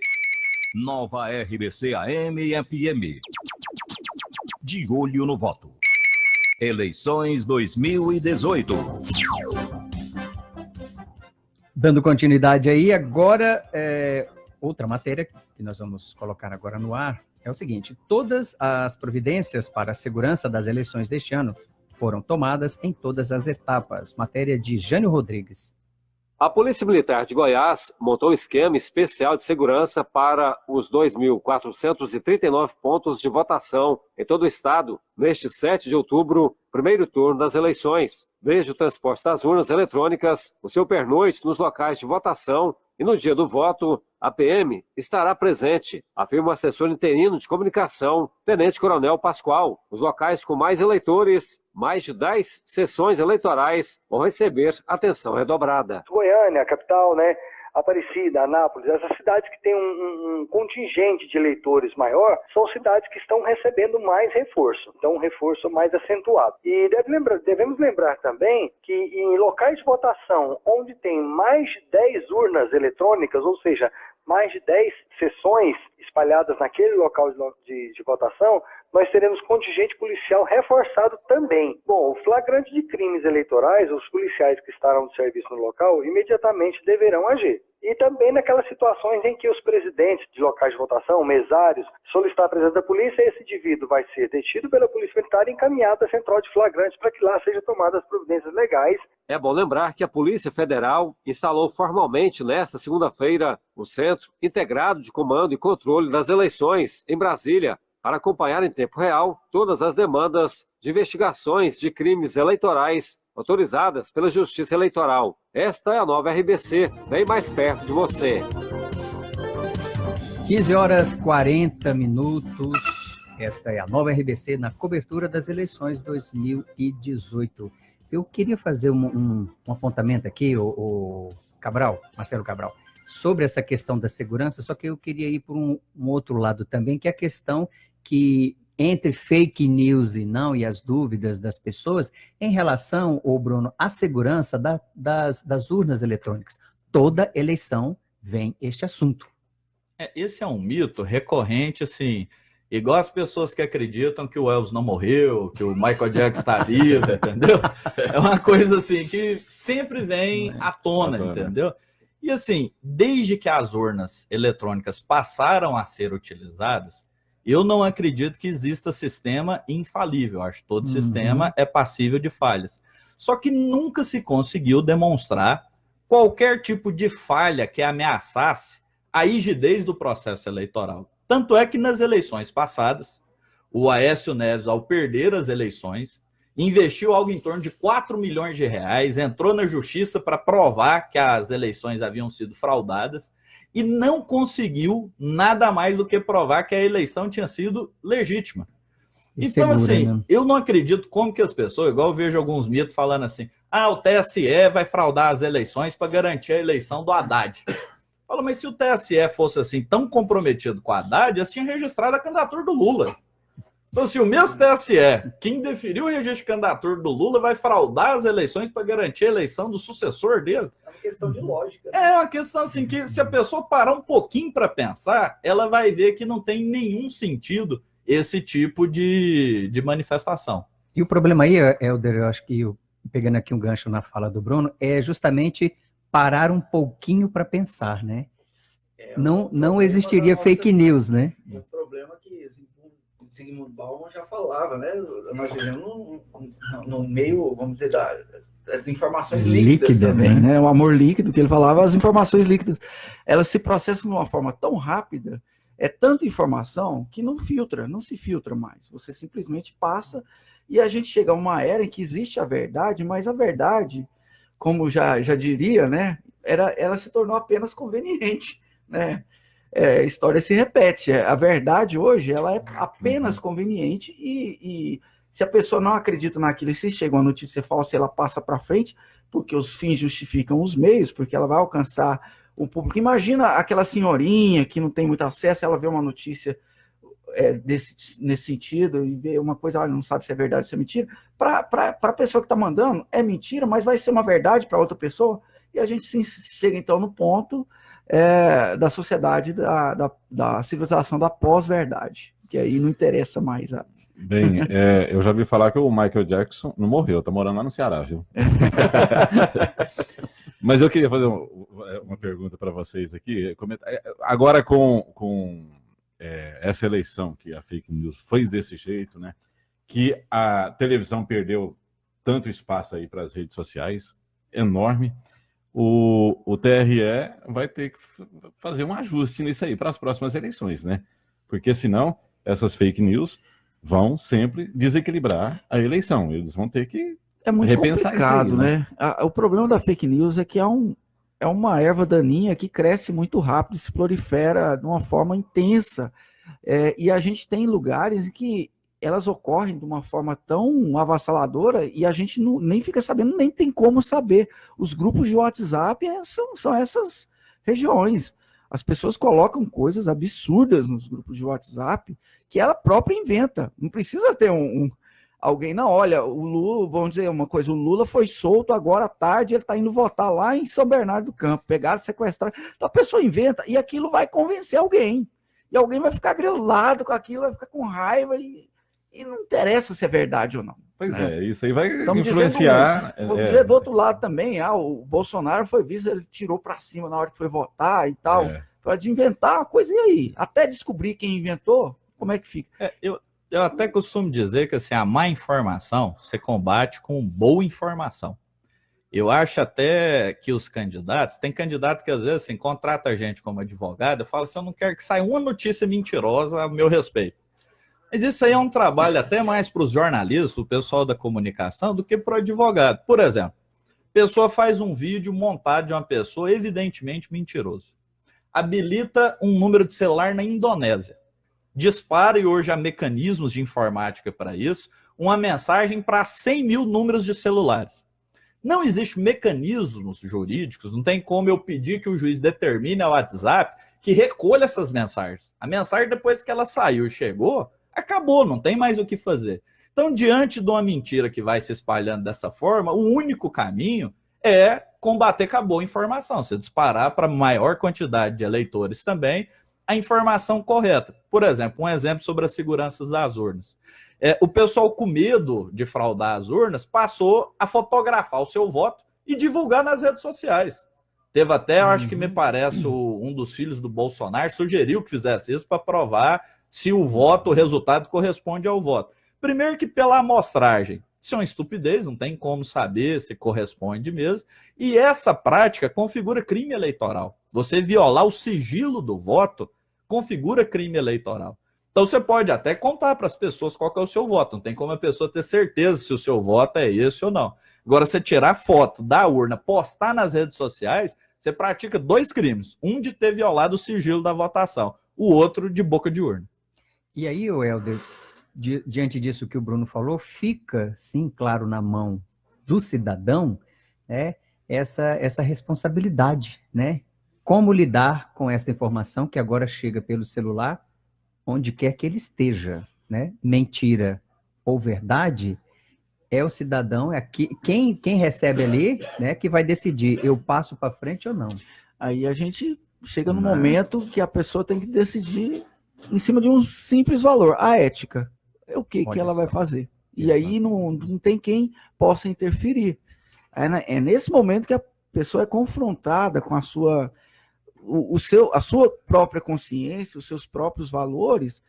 Nova RBC AM/FM. De olho no voto. Eleições 2018. Dando continuidade aí, agora, outra matéria que nós vamos colocar agora no ar é o seguinte: todas as providências para a segurança das eleições deste ano foram tomadas em todas as etapas. Matéria de Jânio Rodrigues. A Polícia Militar de Goiás montou um esquema especial de segurança para os 2.439 pontos de votação em todo o estado, neste 7 de outubro, primeiro turno das eleições. Desde o transporte das urnas eletrônicas, o seu pernoite nos locais de votação e no dia do voto, a PM estará presente, afirma o assessor interino de comunicação, Tenente Coronel Pascoal. Os locais com mais eleitores, mais de 10 sessões eleitorais, vão receber atenção redobrada. Goiânia, a capital, né? Aparecida, Anápolis, essas cidades que têm um contingente de eleitores maior, são cidades que estão recebendo mais reforço, então um reforço mais acentuado. E devemos lembrar também que em locais de votação onde tem mais de 10 urnas eletrônicas, ou seja, mais de 10 sessões espalhadas naquele local de votação, nós teremos contingente policial reforçado também. Bom, o flagrante de crimes eleitorais, os policiais que estarão de serviço no local, imediatamente deverão agir. E também naquelas situações em que os presidentes de locais de votação, mesários, solicitar a presença da polícia, esse indivíduo vai ser detido pela Polícia Militar e encaminhado à central de flagrantes para que lá sejam tomadas as providências legais. É bom lembrar que a Polícia Federal instalou formalmente nesta segunda-feira o Centro Integrado de Comando e Controle das Eleições em Brasília, para acompanhar em tempo real todas as demandas de investigações de crimes eleitorais autorizadas pela Justiça Eleitoral. Esta é a nova RBC, bem mais perto de você. 15h40. Esta é a nova RBC na cobertura das eleições 2018. Eu queria fazer um apontamento aqui, o Cabral, Marcelo Cabral, sobre essa questão da segurança, só que eu queria ir por um outro lado também, que é a questão que entre fake news e não, e as dúvidas das pessoas, em relação, Bruno, à segurança das urnas eletrônicas. Toda eleição vem este assunto. Esse é um mito recorrente, assim, igual as pessoas que acreditam que o Elvis não morreu, que o Michael Jackson está vivo, entendeu? É uma coisa assim que sempre vem à tona, entendeu? E assim, desde que as urnas eletrônicas passaram a ser utilizadas, eu não acredito que exista sistema infalível. Acho que todo sistema é passível de falhas. Só que nunca se conseguiu demonstrar qualquer tipo de falha que ameaçasse a rigidez do processo eleitoral. Tanto é que nas eleições passadas, o Aécio Neves, ao perder as eleições, investiu algo em torno de 4 milhões de reais, entrou na justiça para provar que as eleições haviam sido fraudadas e não conseguiu nada mais do que provar que a eleição tinha sido legítima. Então, assim, eu não acredito como que as pessoas, igual eu vejo alguns mitos falando assim, o TSE vai fraudar as eleições para garantir a eleição do Haddad. Fala, mas se o TSE fosse assim tão comprometido com a Haddad, eles tinham registrado a candidatura do Lula. Então, se o mesmo TSE, quem deferiu o registro de candidatura do Lula, vai fraudar as eleições para garantir a eleição do sucessor dele. É uma questão de lógica. É uma questão assim que, se a pessoa parar um pouquinho para pensar, ela vai ver que não tem nenhum sentido esse tipo de manifestação. E o problema aí, Helder, eu acho que, pegando aqui um gancho na fala do Bruno, é justamente parar um pouquinho para pensar, né? Não existiria fake news, né? O problema é que Zygmunt Bauman já falava, né? Nós vivemos no meio, vamos dizer, das informações líquidas também, né? O amor líquido que ele falava, as informações líquidas, elas se processam de uma forma tão rápida, é tanta informação que não se filtra mais. Você simplesmente passa e a gente chega a uma era em que existe a verdade, mas a verdade, como já diria, né? Ela se tornou apenas conveniente, né? A história se repete. A verdade hoje ela é apenas conveniente e se a pessoa não acredita naquilo e se chega uma notícia falsa, ela passa para frente, porque os fins justificam os meios, porque ela vai alcançar o público. Imagina aquela senhorinha que não tem muito acesso, ela vê uma notícia nesse sentido e vê uma coisa, ela não sabe se é verdade ou se é mentira. Para a pessoa que está mandando, é mentira, mas vai ser uma verdade para outra pessoa. E a gente chega então no ponto da sociedade, da civilização da pós-verdade, que aí não interessa mais. Bem, eu já vi falar que o Michael Jackson não morreu, tá morando lá no Ceará, viu? Mas eu queria fazer uma pergunta para vocês aqui. Agora com essa eleição que a fake news foi desse jeito, né? Que a televisão perdeu tanto espaço aí para as redes sociais, enorme. O TRE vai ter que fazer um ajuste nisso aí para as próximas eleições, né? Porque senão essas fake news vão sempre desequilibrar a eleição. Eles vão ter que muito repensar complicado, isso aí, né? O problema da fake news é que é uma erva daninha que cresce muito rápido e se prolifera de uma forma intensa. E a gente tem lugares em que elas ocorrem de uma forma tão avassaladora e a gente nem fica sabendo, nem tem como saber. Os grupos de WhatsApp são essas regiões. As pessoas colocam coisas absurdas nos grupos de WhatsApp que ela própria inventa. Não precisa ter alguém, não, olha, o Lula, vamos dizer uma coisa, o Lula foi solto agora à tarde, ele está indo votar lá em São Bernardo do Campo, pegaram, sequestraram. Então a pessoa inventa e aquilo vai convencer alguém. E alguém vai ficar grilado com aquilo, vai ficar com raiva e não interessa se é verdade ou não. Pois né? Isso aí vai influenciar. Vou dizer do outro lado também, o Bolsonaro foi visto, ele tirou para cima na hora que foi votar e tal, pode inventar uma coisa e aí, até descobrir quem inventou, como é que fica? Eu até costumo dizer que assim, a má informação você combate com boa informação. Eu acho até que os candidatos, tem candidato que às vezes assim, contrata a gente como advogado, eu falo assim, eu não quero que saia uma notícia mentirosa a meu respeito. Mas isso aí é um trabalho até mais para os jornalistas, o pessoal da comunicação, do que para o advogado. Por exemplo, a pessoa faz um vídeo montado de uma pessoa evidentemente mentiroso. Habilita um número de celular na Indonésia. Dispara, e hoje há mecanismos de informática para isso, uma mensagem para 100 mil números de celulares. Não existe mecanismos jurídicos, não tem como eu pedir que o juiz determine ao WhatsApp que recolha essas mensagens. A mensagem, depois que ela saiu e chegou, acabou, não tem mais o que fazer. Então, diante de uma mentira que vai se espalhando dessa forma, o único caminho é combater com a boa informação. Você disparar para a maior quantidade de eleitores também a informação correta. Por exemplo, um exemplo sobre a segurança das urnas. O pessoal, com medo de fraudar as urnas, passou a fotografar o seu voto e divulgar nas redes sociais. Teve até, eu acho que me parece, um dos filhos do Bolsonaro sugeriu que fizesse isso para provar se o voto, o resultado corresponde ao voto. Primeiro que pela amostragem. Isso é uma estupidez, não tem como saber se corresponde mesmo. E essa prática configura crime eleitoral. Você violar o sigilo do voto configura crime eleitoral. Então você pode até contar para as pessoas qual que é o seu voto. Não tem como a pessoa ter certeza se o seu voto é esse ou não. Agora, você tirar foto da urna, postar nas redes sociais, você pratica 2 crimes. Um de ter violado o sigilo da votação, o outro de boca de urna. E aí, Helder, diante disso que o Bruno falou, fica, sim, claro, na mão do cidadão, né, essa responsabilidade, né? Como lidar com essa informação que agora chega pelo celular, onde quer que ele esteja, né? Mentira ou verdade, é o cidadão, quem recebe ali, né, que vai decidir, eu passo para frente ou não. Aí a gente chega no momento que a pessoa tem que decidir em cima de um simples valor, a ética. É o que ela vai fazer. E aí não tem quem possa interferir. É nesse momento que a pessoa é confrontada com a sua própria consciência, os seus próprios valores,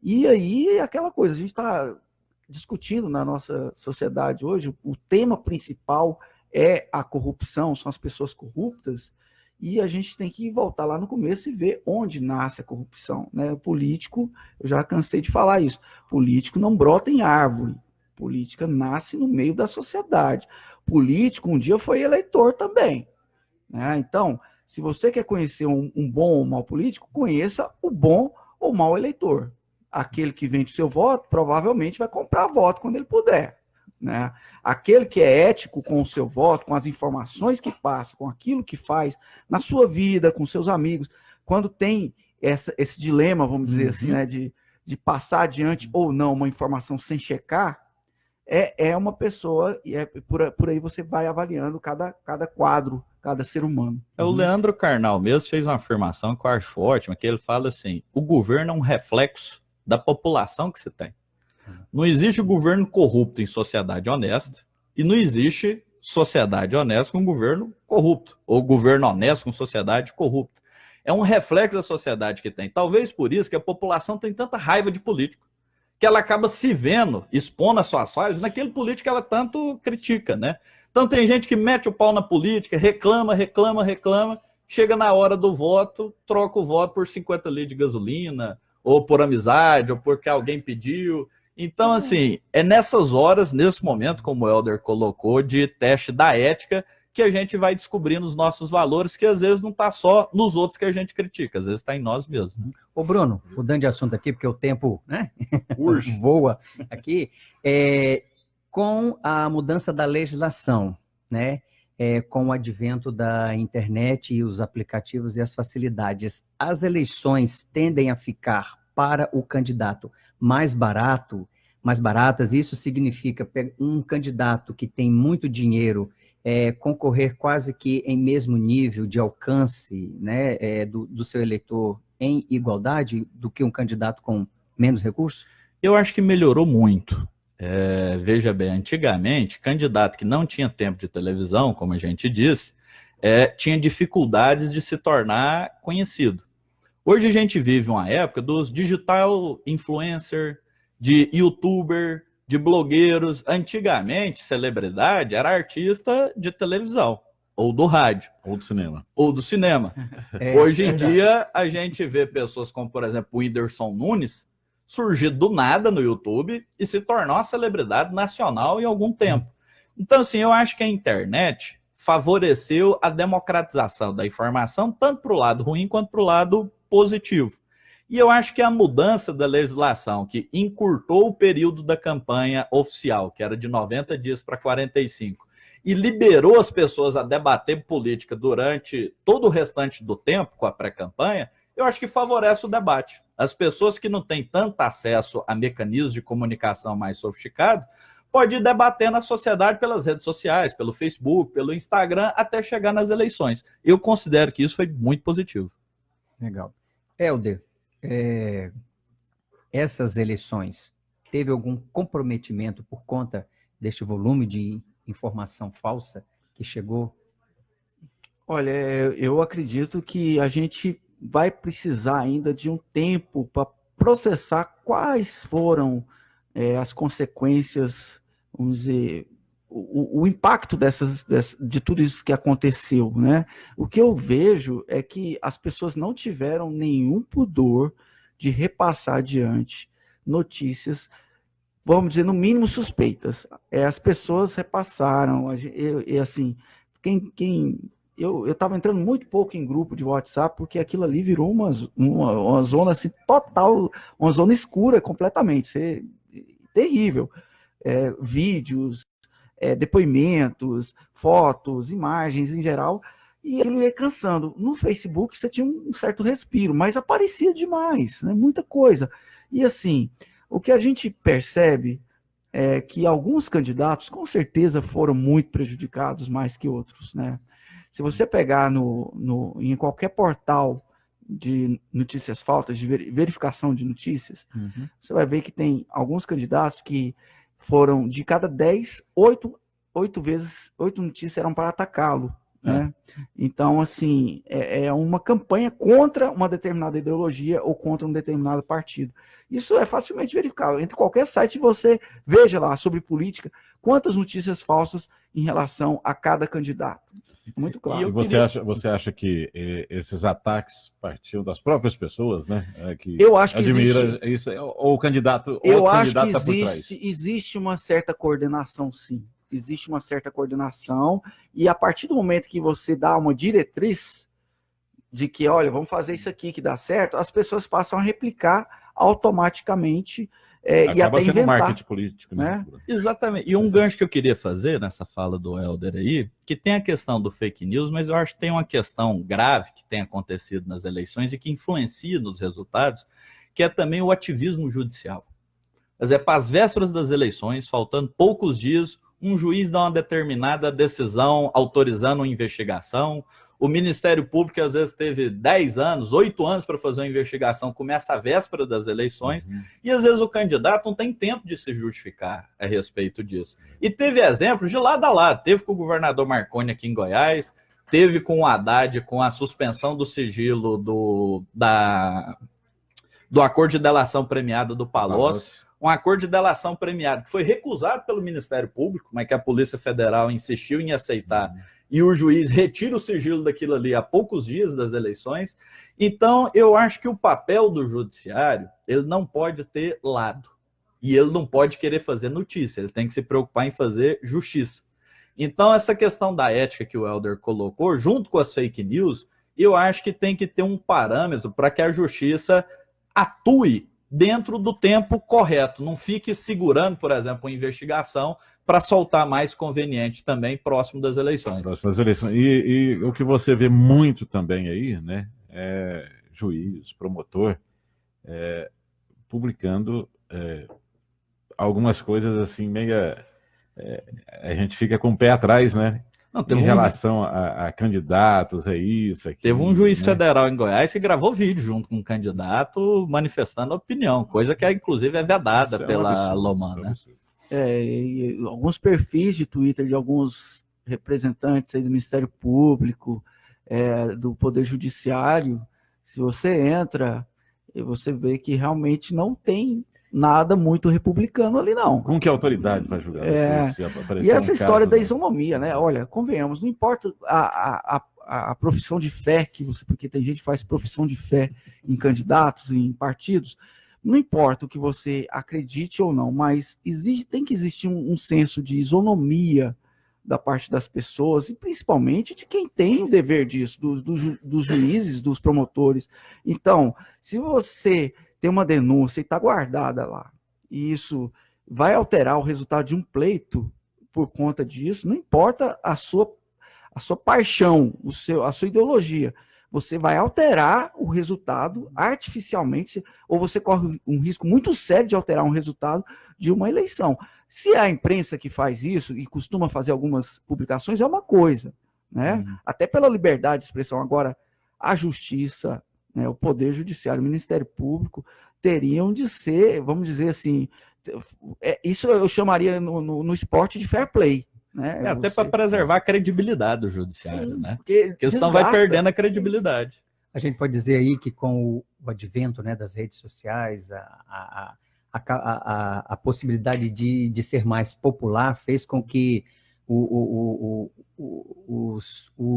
e aí é aquela coisa, a gente está discutindo na nossa sociedade hoje, o tema principal é a corrupção, são as pessoas corruptas, e a gente tem que voltar lá no começo e ver onde nasce a corrupção, né? O político, eu já cansei de falar isso, político não brota em árvore, política nasce no meio da sociedade. Político um dia foi eleitor também, né? Então, se você quer conhecer um bom ou mau político, conheça o bom ou mau eleitor. Aquele que vende o seu voto, provavelmente vai comprar voto quando ele puder, né? Aquele que é ético com o seu voto, com as informações que passa, com aquilo que faz na sua vida, com seus amigos, quando tem esse dilema, vamos dizer assim, né, de passar adiante ou não uma informação sem checar, é uma pessoa, e por aí você vai avaliando cada quadro, cada ser humano. O Leandro Carnal mesmo fez uma afirmação que eu acho ótima, que ele fala assim, o governo é um reflexo da população que você tem. Não existe governo corrupto em sociedade honesta, e não existe sociedade honesta com governo corrupto, ou governo honesto com sociedade corrupta. É um reflexo da sociedade que tem. Talvez por isso que a população tem tanta raiva de político, que ela acaba se vendo, expondo as suas falhas naquele político que ela tanto critica, né? Então tem gente que mete o pau na política, reclama, chega na hora do voto, troca o voto por 50 litros de gasolina, ou por amizade, ou porque alguém pediu. Então, assim, é nessas horas, nesse momento, como o Helder colocou, de teste da ética, que a gente vai descobrindo os nossos valores, que às vezes não está só nos outros que a gente critica, às vezes está em nós mesmos. Né? Ô Bruno, mudando de assunto aqui, porque o tempo, né, voa aqui, com a mudança da legislação, né, com o advento da internet e os aplicativos e as facilidades, as eleições tendem a ficar para o candidato mais baratas. Isso significa um candidato que tem muito dinheiro concorrer quase que em mesmo nível de alcance, né, do seu eleitor em igualdade do que um candidato com menos recursos? Eu acho que melhorou muito. Veja bem, antigamente, candidato que não tinha tempo de televisão, como a gente disse, tinha dificuldades de se tornar conhecido. Hoje a gente vive uma época dos digital influencer, de youtuber, de blogueiros. Antigamente, celebridade era artista de televisão, ou do rádio. Ou do cinema. Ou do cinema. Hoje em dia, a gente vê pessoas como, por exemplo, o Whindersson Nunes, surgir do nada no YouTube e se tornar uma celebridade nacional em algum tempo. Então, assim, eu acho que a internet favoreceu a democratização da informação, tanto para o lado ruim quanto para o lado positivo. E eu acho que a mudança da legislação, que encurtou o período da campanha oficial, que era de 90 dias para 45, e liberou as pessoas a debater política durante todo o restante do tempo, com a pré-campanha, eu acho que favorece o debate. As pessoas que não têm tanto acesso a mecanismos de comunicação mais sofisticados, pode debater na sociedade pelas redes sociais, pelo Facebook, pelo Instagram, até chegar nas eleições. Eu considero que isso foi muito positivo. Legal. Helder, essas eleições, teve algum comprometimento por conta deste volume de informação falsa que chegou? Olha, eu acredito que a gente vai precisar ainda de um tempo para processar quais foram as consequências, vamos dizer, o impacto de tudo isso que aconteceu, né? O que eu vejo é que as pessoas não tiveram nenhum pudor de repassar adiante notícias, vamos dizer, no mínimo suspeitas. As pessoas repassaram, assim, eu estava entrando muito pouco em grupo de WhatsApp, porque aquilo ali virou uma zona assim, total, uma zona escura completamente, terrível. Vídeos, depoimentos, fotos, imagens em geral, e aquilo ia cansando. No Facebook você tinha um certo respiro, mas aparecia demais, né? Muita coisa. E assim, o que a gente percebe é que alguns candidatos com certeza foram muito prejudicados mais que outros, né? Se você pegar em qualquer portal de notícias falsas, de verificação de notícias, você vai ver que tem alguns candidatos que foram, de cada 10, 8 notícias eram para atacá-lo, né? Então, assim, é uma campanha contra uma determinada ideologia ou contra um determinado partido. Isso é facilmente verificável. Entre qualquer site você veja lá sobre política, quantas notícias falsas em relação a cada candidato. Muito claro. E você acha que esses ataques partiam das próprias pessoas, né? Que eu acho que admira isso, ou o candidato, eu acho que existe uma certa coordenação, sim. Existe uma certa coordenação, e a partir do momento que você dá uma diretriz de que, olha, vamos fazer isso aqui que dá certo, as pessoas passam a replicar automaticamente e até inventar. Marketing político, né? Exatamente. E um gancho que eu queria fazer nessa fala do Helder aí, que tem a questão do fake news, mas eu acho que tem uma questão grave que tem acontecido nas eleições e que influencia nos resultados, que é também o ativismo judicial. Quer dizer, para as vésperas das eleições, faltando poucos dias, um juiz dá uma determinada decisão autorizando uma investigação. O Ministério Público, às vezes, teve 10 anos, 8 anos para fazer uma investigação, começa a véspera das eleições, e às vezes o candidato não tem tempo de se justificar a respeito disso. E teve exemplos de lado a lado. Teve com o governador Marconi aqui em Goiás, teve com o Haddad, com a suspensão do sigilo do acordo de delação premiada do Palocci. um acordo de delação premiado que foi recusado pelo Ministério Público, mas que a Polícia Federal insistiu em aceitar, e o juiz retira o sigilo daquilo ali há poucos dias das eleições. Então, eu acho que o papel do judiciário, ele não pode ter lado, e ele não pode querer fazer notícia, ele tem que se preocupar em fazer justiça. Então, essa questão da ética que o Helder colocou, junto com as fake news, eu acho que tem que ter um parâmetro para que a justiça atue dentro do tempo correto, não fique segurando, por exemplo, uma investigação para soltar mais conveniente também próximo das eleições. Próximas eleições. E o que você vê muito também aí, né, é juiz, promotor, publicando algumas coisas assim, meia... a gente fica com o pé atrás, né? Não, em relação a candidatos, isso, aquilo. Teve um juiz federal em Goiás que gravou vídeo junto com um candidato manifestando opinião, coisa que inclusive é vedada pela Loman, né? E alguns perfis de Twitter de alguns representantes aí do Ministério Público, do Poder Judiciário, se você entra e você vê que realmente não tem nada muito republicano ali, não. Com que autoridade vai julgar? E essa história da isonomia, né? Olha, convenhamos, não importa a profissão de fé que você, porque tem gente que faz profissão de fé em candidatos, em partidos, não importa o que você acredite ou não, mas tem que existir um senso de isonomia da parte das pessoas, e principalmente de quem tem o dever disso, dos juízes, dos promotores. Então, se você tem uma denúncia e está guardada lá, e isso vai alterar o resultado de um pleito por conta disso, não importa a sua paixão, a sua ideologia, você vai alterar o resultado artificialmente, ou você corre um risco muito sério de alterar um resultado de uma eleição. Se é a imprensa que faz isso, e costuma fazer algumas publicações, é uma coisa, né? Até pela liberdade de expressão. Agora, a justiça, né, o Poder Judiciário, o Ministério Público, teriam de ser, vamos dizer assim, isso eu chamaria no esporte de fair play. Né? Até para preservar a credibilidade do judiciário, né? Porque senão vai perdendo a credibilidade. A gente pode dizer aí que com o advento, né, das redes sociais, a possibilidade de ser mais popular fez com que o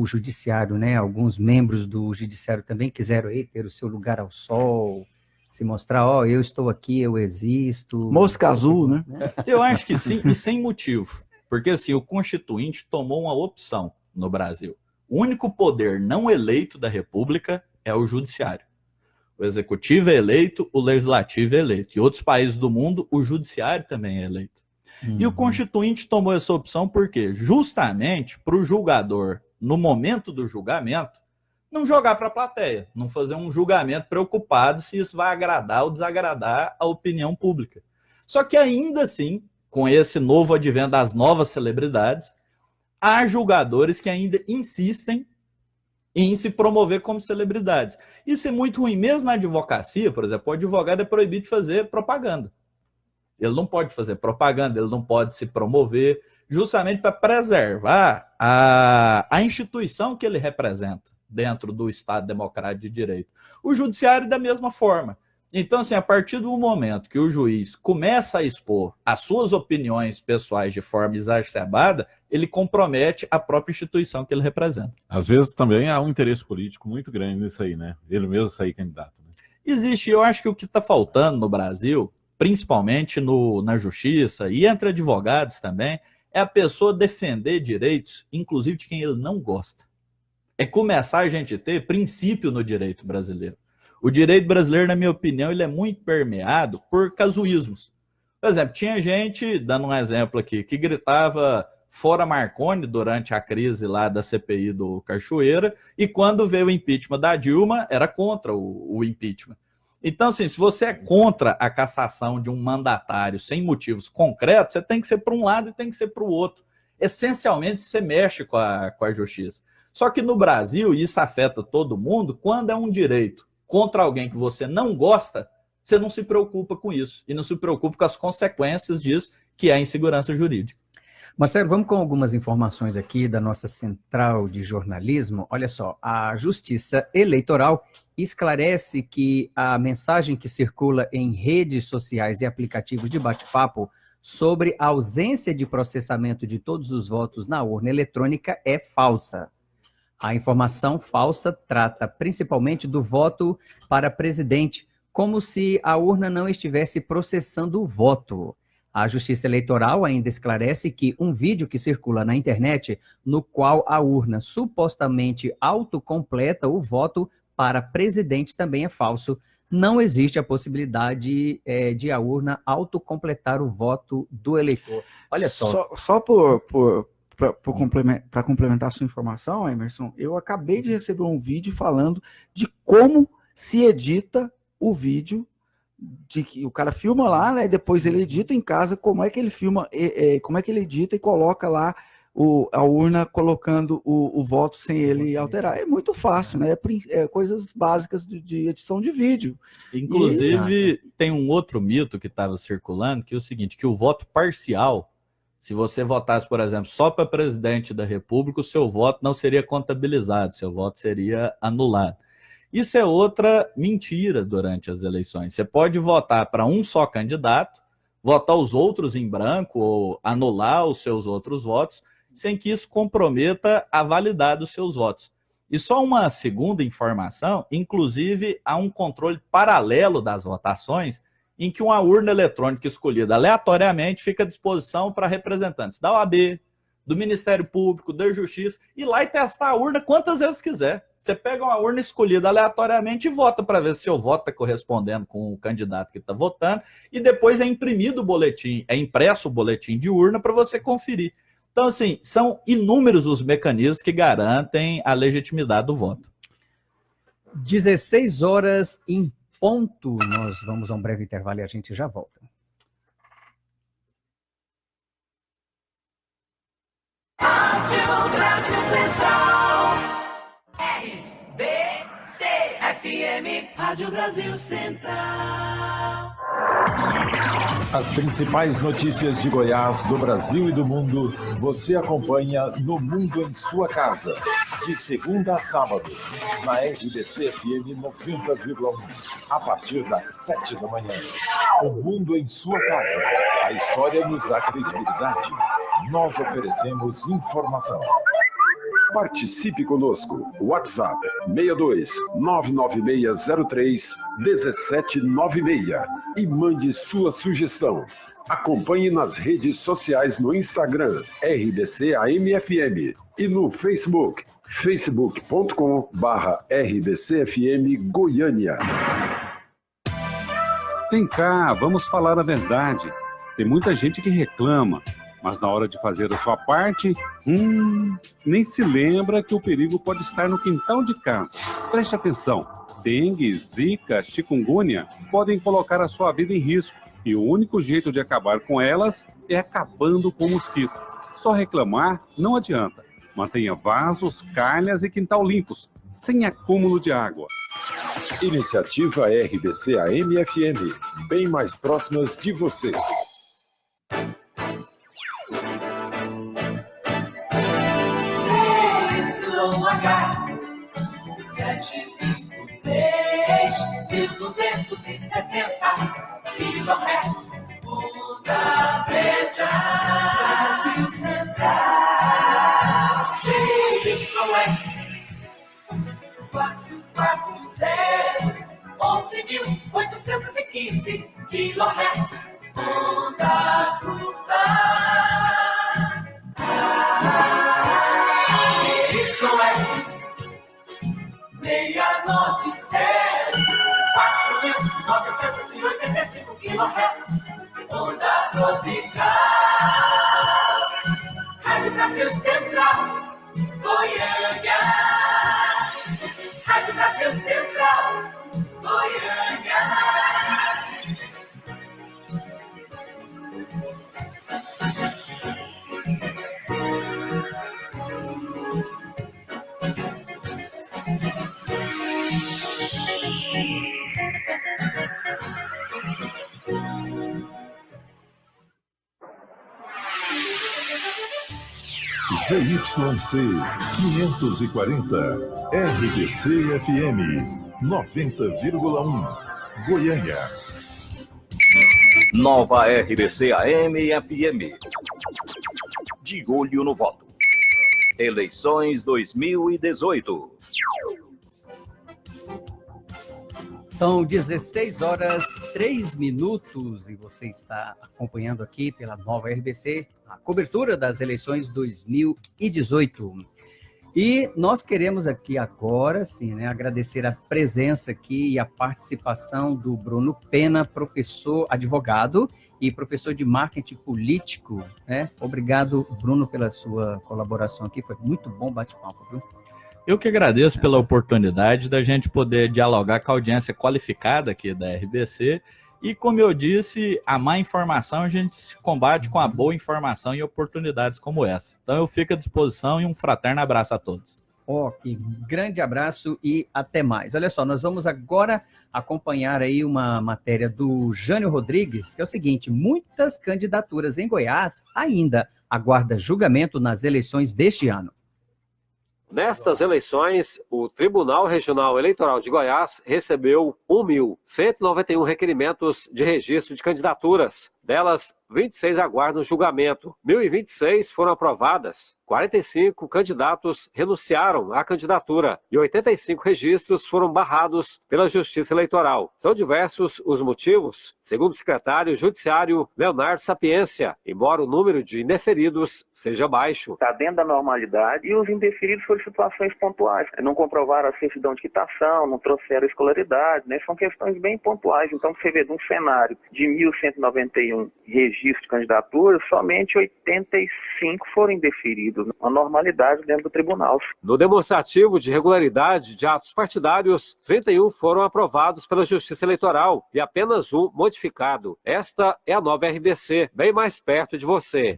judiciário, né, alguns membros do judiciário também quiseram aí ter o seu lugar ao sol, se mostrar, eu estou aqui, eu existo. Mosca azul, né? Eu acho que sim, e sem motivo. Porque assim, o Constituinte tomou uma opção no Brasil. O único poder não eleito da República é o Judiciário. O Executivo é eleito, o Legislativo é eleito. Em outros países do mundo, o Judiciário também é eleito. E o Constituinte tomou essa opção por quê? Justamente para o julgador, no momento do julgamento, não jogar para a plateia, não fazer um julgamento preocupado se isso vai agradar ou desagradar a opinião pública. Só que ainda assim, com esse novo advento das novas celebridades, há julgadores que ainda insistem em se promover como celebridades. Isso é muito ruim. Mesmo na advocacia, por exemplo, o advogado é proibido de fazer propaganda. Ele não pode fazer propaganda, ele não pode se promover, justamente para preservar a instituição que ele representa dentro do Estado Democrático de Direito. O judiciário da mesma forma. Então, assim, a partir do momento que o juiz começa a expor as suas opiniões pessoais de forma exacerbada, ele compromete a própria instituição que ele representa. Às vezes também há um interesse político muito grande nisso aí, né? Ele mesmo sair candidato. Né? Existe, eu acho que o que está faltando no Brasil, principalmente na justiça e entre advogados também, é a pessoa defender direitos, inclusive de quem ele não gosta. É começar a gente ter princípio no direito brasileiro. O direito brasileiro, na minha opinião, ele é muito permeado por casuísmos. Por exemplo, tinha gente, dando um exemplo aqui, que gritava fora Marconi durante a crise lá da CPI do Cachoeira, e quando veio o impeachment da Dilma, era contra o impeachment. Então, assim, se você é contra a cassação de um mandatário sem motivos concretos, você tem que ser para um lado e tem que ser para o outro. Essencialmente, você mexe com a justiça. Só que no Brasil, e isso afeta todo mundo, quando é um direito contra alguém que você não gosta, você não se preocupa com isso. E não se preocupa com as consequências disso, que é a insegurança jurídica. Marcelo, vamos com algumas informações aqui da nossa central de jornalismo. Olha só, a Justiça Eleitoral esclarece que a mensagem que circula em redes sociais e aplicativos de bate-papo sobre a ausência de processamento de todos os votos na urna eletrônica é falsa. A informação falsa trata principalmente do voto para presidente, como se a urna não estivesse processando o voto. A Justiça Eleitoral ainda esclarece que um vídeo que circula na internet, no qual a urna supostamente autocompleta o voto para presidente, também é falso. Não existe a possibilidade de a urna autocompletar o voto do eleitor. Olha só. Só para complementar a sua informação, Emerson, eu acabei de receber um vídeo falando de como se edita o vídeo, de que o cara filma lá, né? Depois ele edita em casa, como é que ele filma, como é que ele edita e coloca lá a urna colocando o voto sem ele alterar. É muito fácil, né? É coisas básicas de edição de vídeo. Inclusive, tem um outro mito que estava circulando, que é o seguinte, que o voto parcial, se você votasse, por exemplo, só para presidente da República, o seu voto não seria contabilizado, seu voto seria anulado. Isso é outra mentira durante as eleições. Você pode votar para um só candidato, votar os outros em branco ou anular os seus outros votos, sem que isso comprometa a validade dos seus votos. E só uma segunda informação, inclusive há um controle paralelo das votações, em que uma urna eletrônica escolhida aleatoriamente fica à disposição para representantes da OAB, do Ministério Público, da Justiça, ir lá e testar a urna quantas vezes quiser. Você pega uma urna escolhida aleatoriamente e vota para ver se seu voto está correspondendo com o candidato que está votando, e depois é imprimido o boletim, é impresso o boletim de urna para você conferir. Então, assim, são inúmeros os mecanismos que garantem a legitimidade do voto. 16 horas em ponto. Nós vamos a um breve intervalo e a gente já volta. Rádio Brasil Central, RBC FM, Rádio Brasil Central. As principais notícias de Goiás, do Brasil e do mundo, você acompanha no Mundo em sua casa, de segunda a sábado, na RBC FM 90,1, a partir das 7 da manhã. O Mundo em sua casa. A história nos dá credibilidade. Nós oferecemos informação. Participe conosco. WhatsApp 62 99603 1796 e mande sua sugestão. Acompanhe nas redes sociais no Instagram RBCAMFM e no Facebook facebook.com/RBCFM Goiânia. Vem cá, vamos falar a verdade. Tem muita gente que reclama, mas na hora de fazer a sua parte, nem se lembra que o perigo pode estar no quintal de casa. Preste atenção, dengue, zika, chikungunya podem colocar a sua vida em risco e o único jeito de acabar com elas é acabando com o mosquito. Só reclamar não adianta. Mantenha vasos, calhas e quintal limpos, sem acúmulo de água. Iniciativa RBC AM/FM, bem mais próximas de você. CYH 753 1270 kHz, onda média, Brasil Central. CYR 440 11.815 kHz, onda curta. CYR 690 4.985 kHz, onda tropical. Rádio Brasil Central, Goiânia. Rádio Brasil Central, Goiânia. ZYC 540, RBC FM 90,1, Goiânia. Nova RBC AM e FM. De olho no voto. Eleições 2018. São 16 horas 3 minutos e você está acompanhando aqui pela Nova RBC a cobertura das eleições 2018. E nós queremos aqui agora, sim, né, agradecer a presença aqui e a participação do Bruno Pena, professor, advogado e professor de marketing político, né? Obrigado, Bruno, pela sua colaboração aqui, foi muito bom bate-papo, viu? Eu que agradeço pela oportunidade da gente poder dialogar com a audiência qualificada aqui da RBC. E, como eu disse, a má informação a gente se combate com a boa informação e oportunidades como essa. Então, eu fico à disposição e um fraterno abraço a todos. Ok, grande abraço e até mais. Olha só, nós vamos agora acompanhar aí uma matéria do Jânio Rodrigues, que é o seguinte: muitas candidaturas em Goiás ainda aguardam julgamento nas eleições deste ano. Nestas eleições, o Tribunal Regional Eleitoral de Goiás recebeu 1.191 requerimentos de registro de candidaturas. Delas, 26 aguardam julgamento. 1.026 foram aprovadas. 45 candidatos renunciaram à candidatura e 85 registros foram barrados pela Justiça Eleitoral. São diversos os motivos, segundo o secretário judiciário Leonardo Sapiência, embora o número de indeferidos seja baixo. Está dentro da normalidade e os indeferidos foram situações pontuais. Não comprovaram a certidão de quitação, não trouxeram escolaridade, né? São questões bem pontuais. Então, você vê de um cenário de 1.191 registros de candidatura, somente 85 foram indeferidos. Uma normalidade dentro do tribunal. No demonstrativo de regularidade de atos partidários, 31 foram aprovados pela Justiça Eleitoral e apenas um modificado. Esta é a Nova RBC, bem mais perto de você.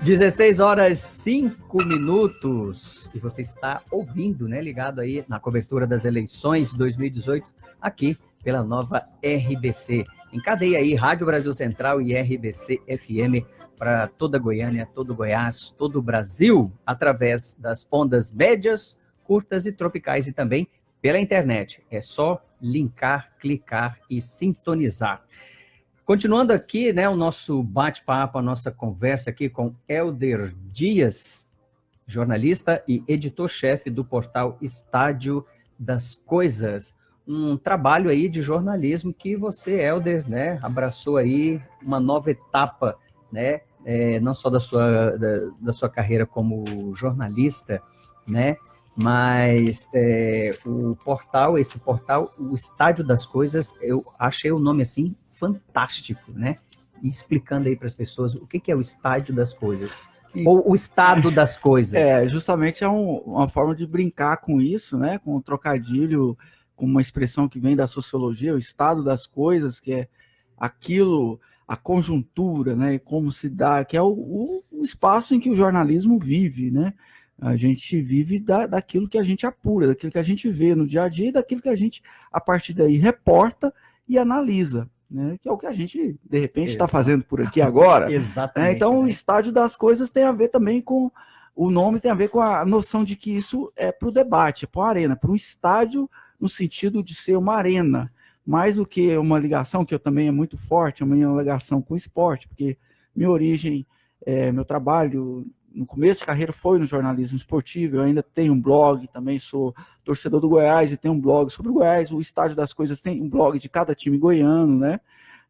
16 horas 5 minutos. E você está ouvindo, né? Ligado aí na cobertura das eleições 2018, aqui pela Nova RBC. Encadeia aí Rádio Brasil Central e RBC FM para toda Goiânia, todo Goiás, todo o Brasil, através das ondas médias, curtas e tropicais e também pela internet. É só linkar, clicar e sintonizar. Continuando aqui, né, o nosso bate-papo, a nossa conversa aqui com Helder Dias, jornalista e editor-chefe do portal Estádio das Coisas. Um trabalho aí de jornalismo que você, Helder, né, abraçou aí uma nova etapa, né, não só da sua carreira como jornalista, né, mas esse portal, o Estádio das Coisas, eu achei o nome assim fantástico, né, e explicando aí para as pessoas o que é o Estádio das Coisas, ou o estado das coisas. Justamente é uma forma de brincar com isso, né, com o trocadilho, com uma expressão que vem da sociologia, o estado das coisas, que é aquilo, a conjuntura, né, como se dá, que é o espaço em que o jornalismo vive, né? A gente vive daquilo que a gente apura, daquilo que a gente vê no dia a dia, daquilo que a gente, a partir daí, reporta e analisa, né? Que é o que a gente, de repente, está fazendo por aqui agora. Exatamente. Então, o estádio das coisas tem a ver também com, o nome tem a ver com a noção de que isso é para o debate, é para uma arena, para um estádio, no sentido de ser uma arena, mais do que uma ligação, que eu também é muito forte, a minha ligação com o esporte, porque minha origem, meu trabalho no começo de carreira foi no jornalismo esportivo, eu ainda tenho um blog, também sou torcedor do Goiás e tenho um blog sobre o Goiás, o Estádio das Coisas tem um blog de cada time goiano, né?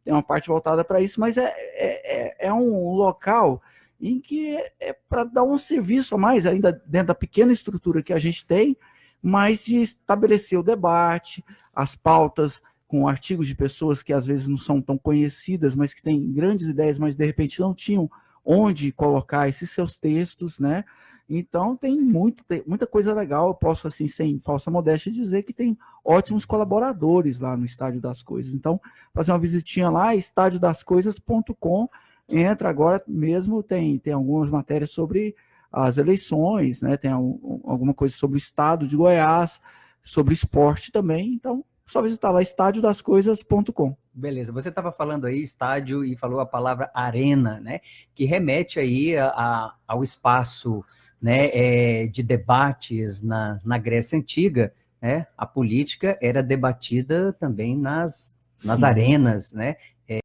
Tem uma parte voltada para isso, mas é um local em que é para dar um serviço a mais, ainda dentro da pequena estrutura que a gente tem, mas de estabelecer o debate, as pautas com artigos de pessoas que às vezes não são tão conhecidas, mas que têm grandes ideias, mas de repente não tinham onde colocar esses seus textos, né? Então tem muita coisa legal, eu posso, assim, sem falsa modéstia, dizer que tem ótimos colaboradores lá no Estádio das Coisas. Então, fazer uma visitinha lá, estadiodascoisas.com, entra agora mesmo, tem algumas matérias sobre as eleições, né? Tem alguma coisa sobre o estado de Goiás, sobre esporte também, então só visitar lá estadiodascoisas.com. Beleza, você estava falando aí estádio e falou a palavra arena, né? Que remete aí ao espaço, né, de debates na Grécia Antiga, né? A política era debatida também nas Sim. arenas, né?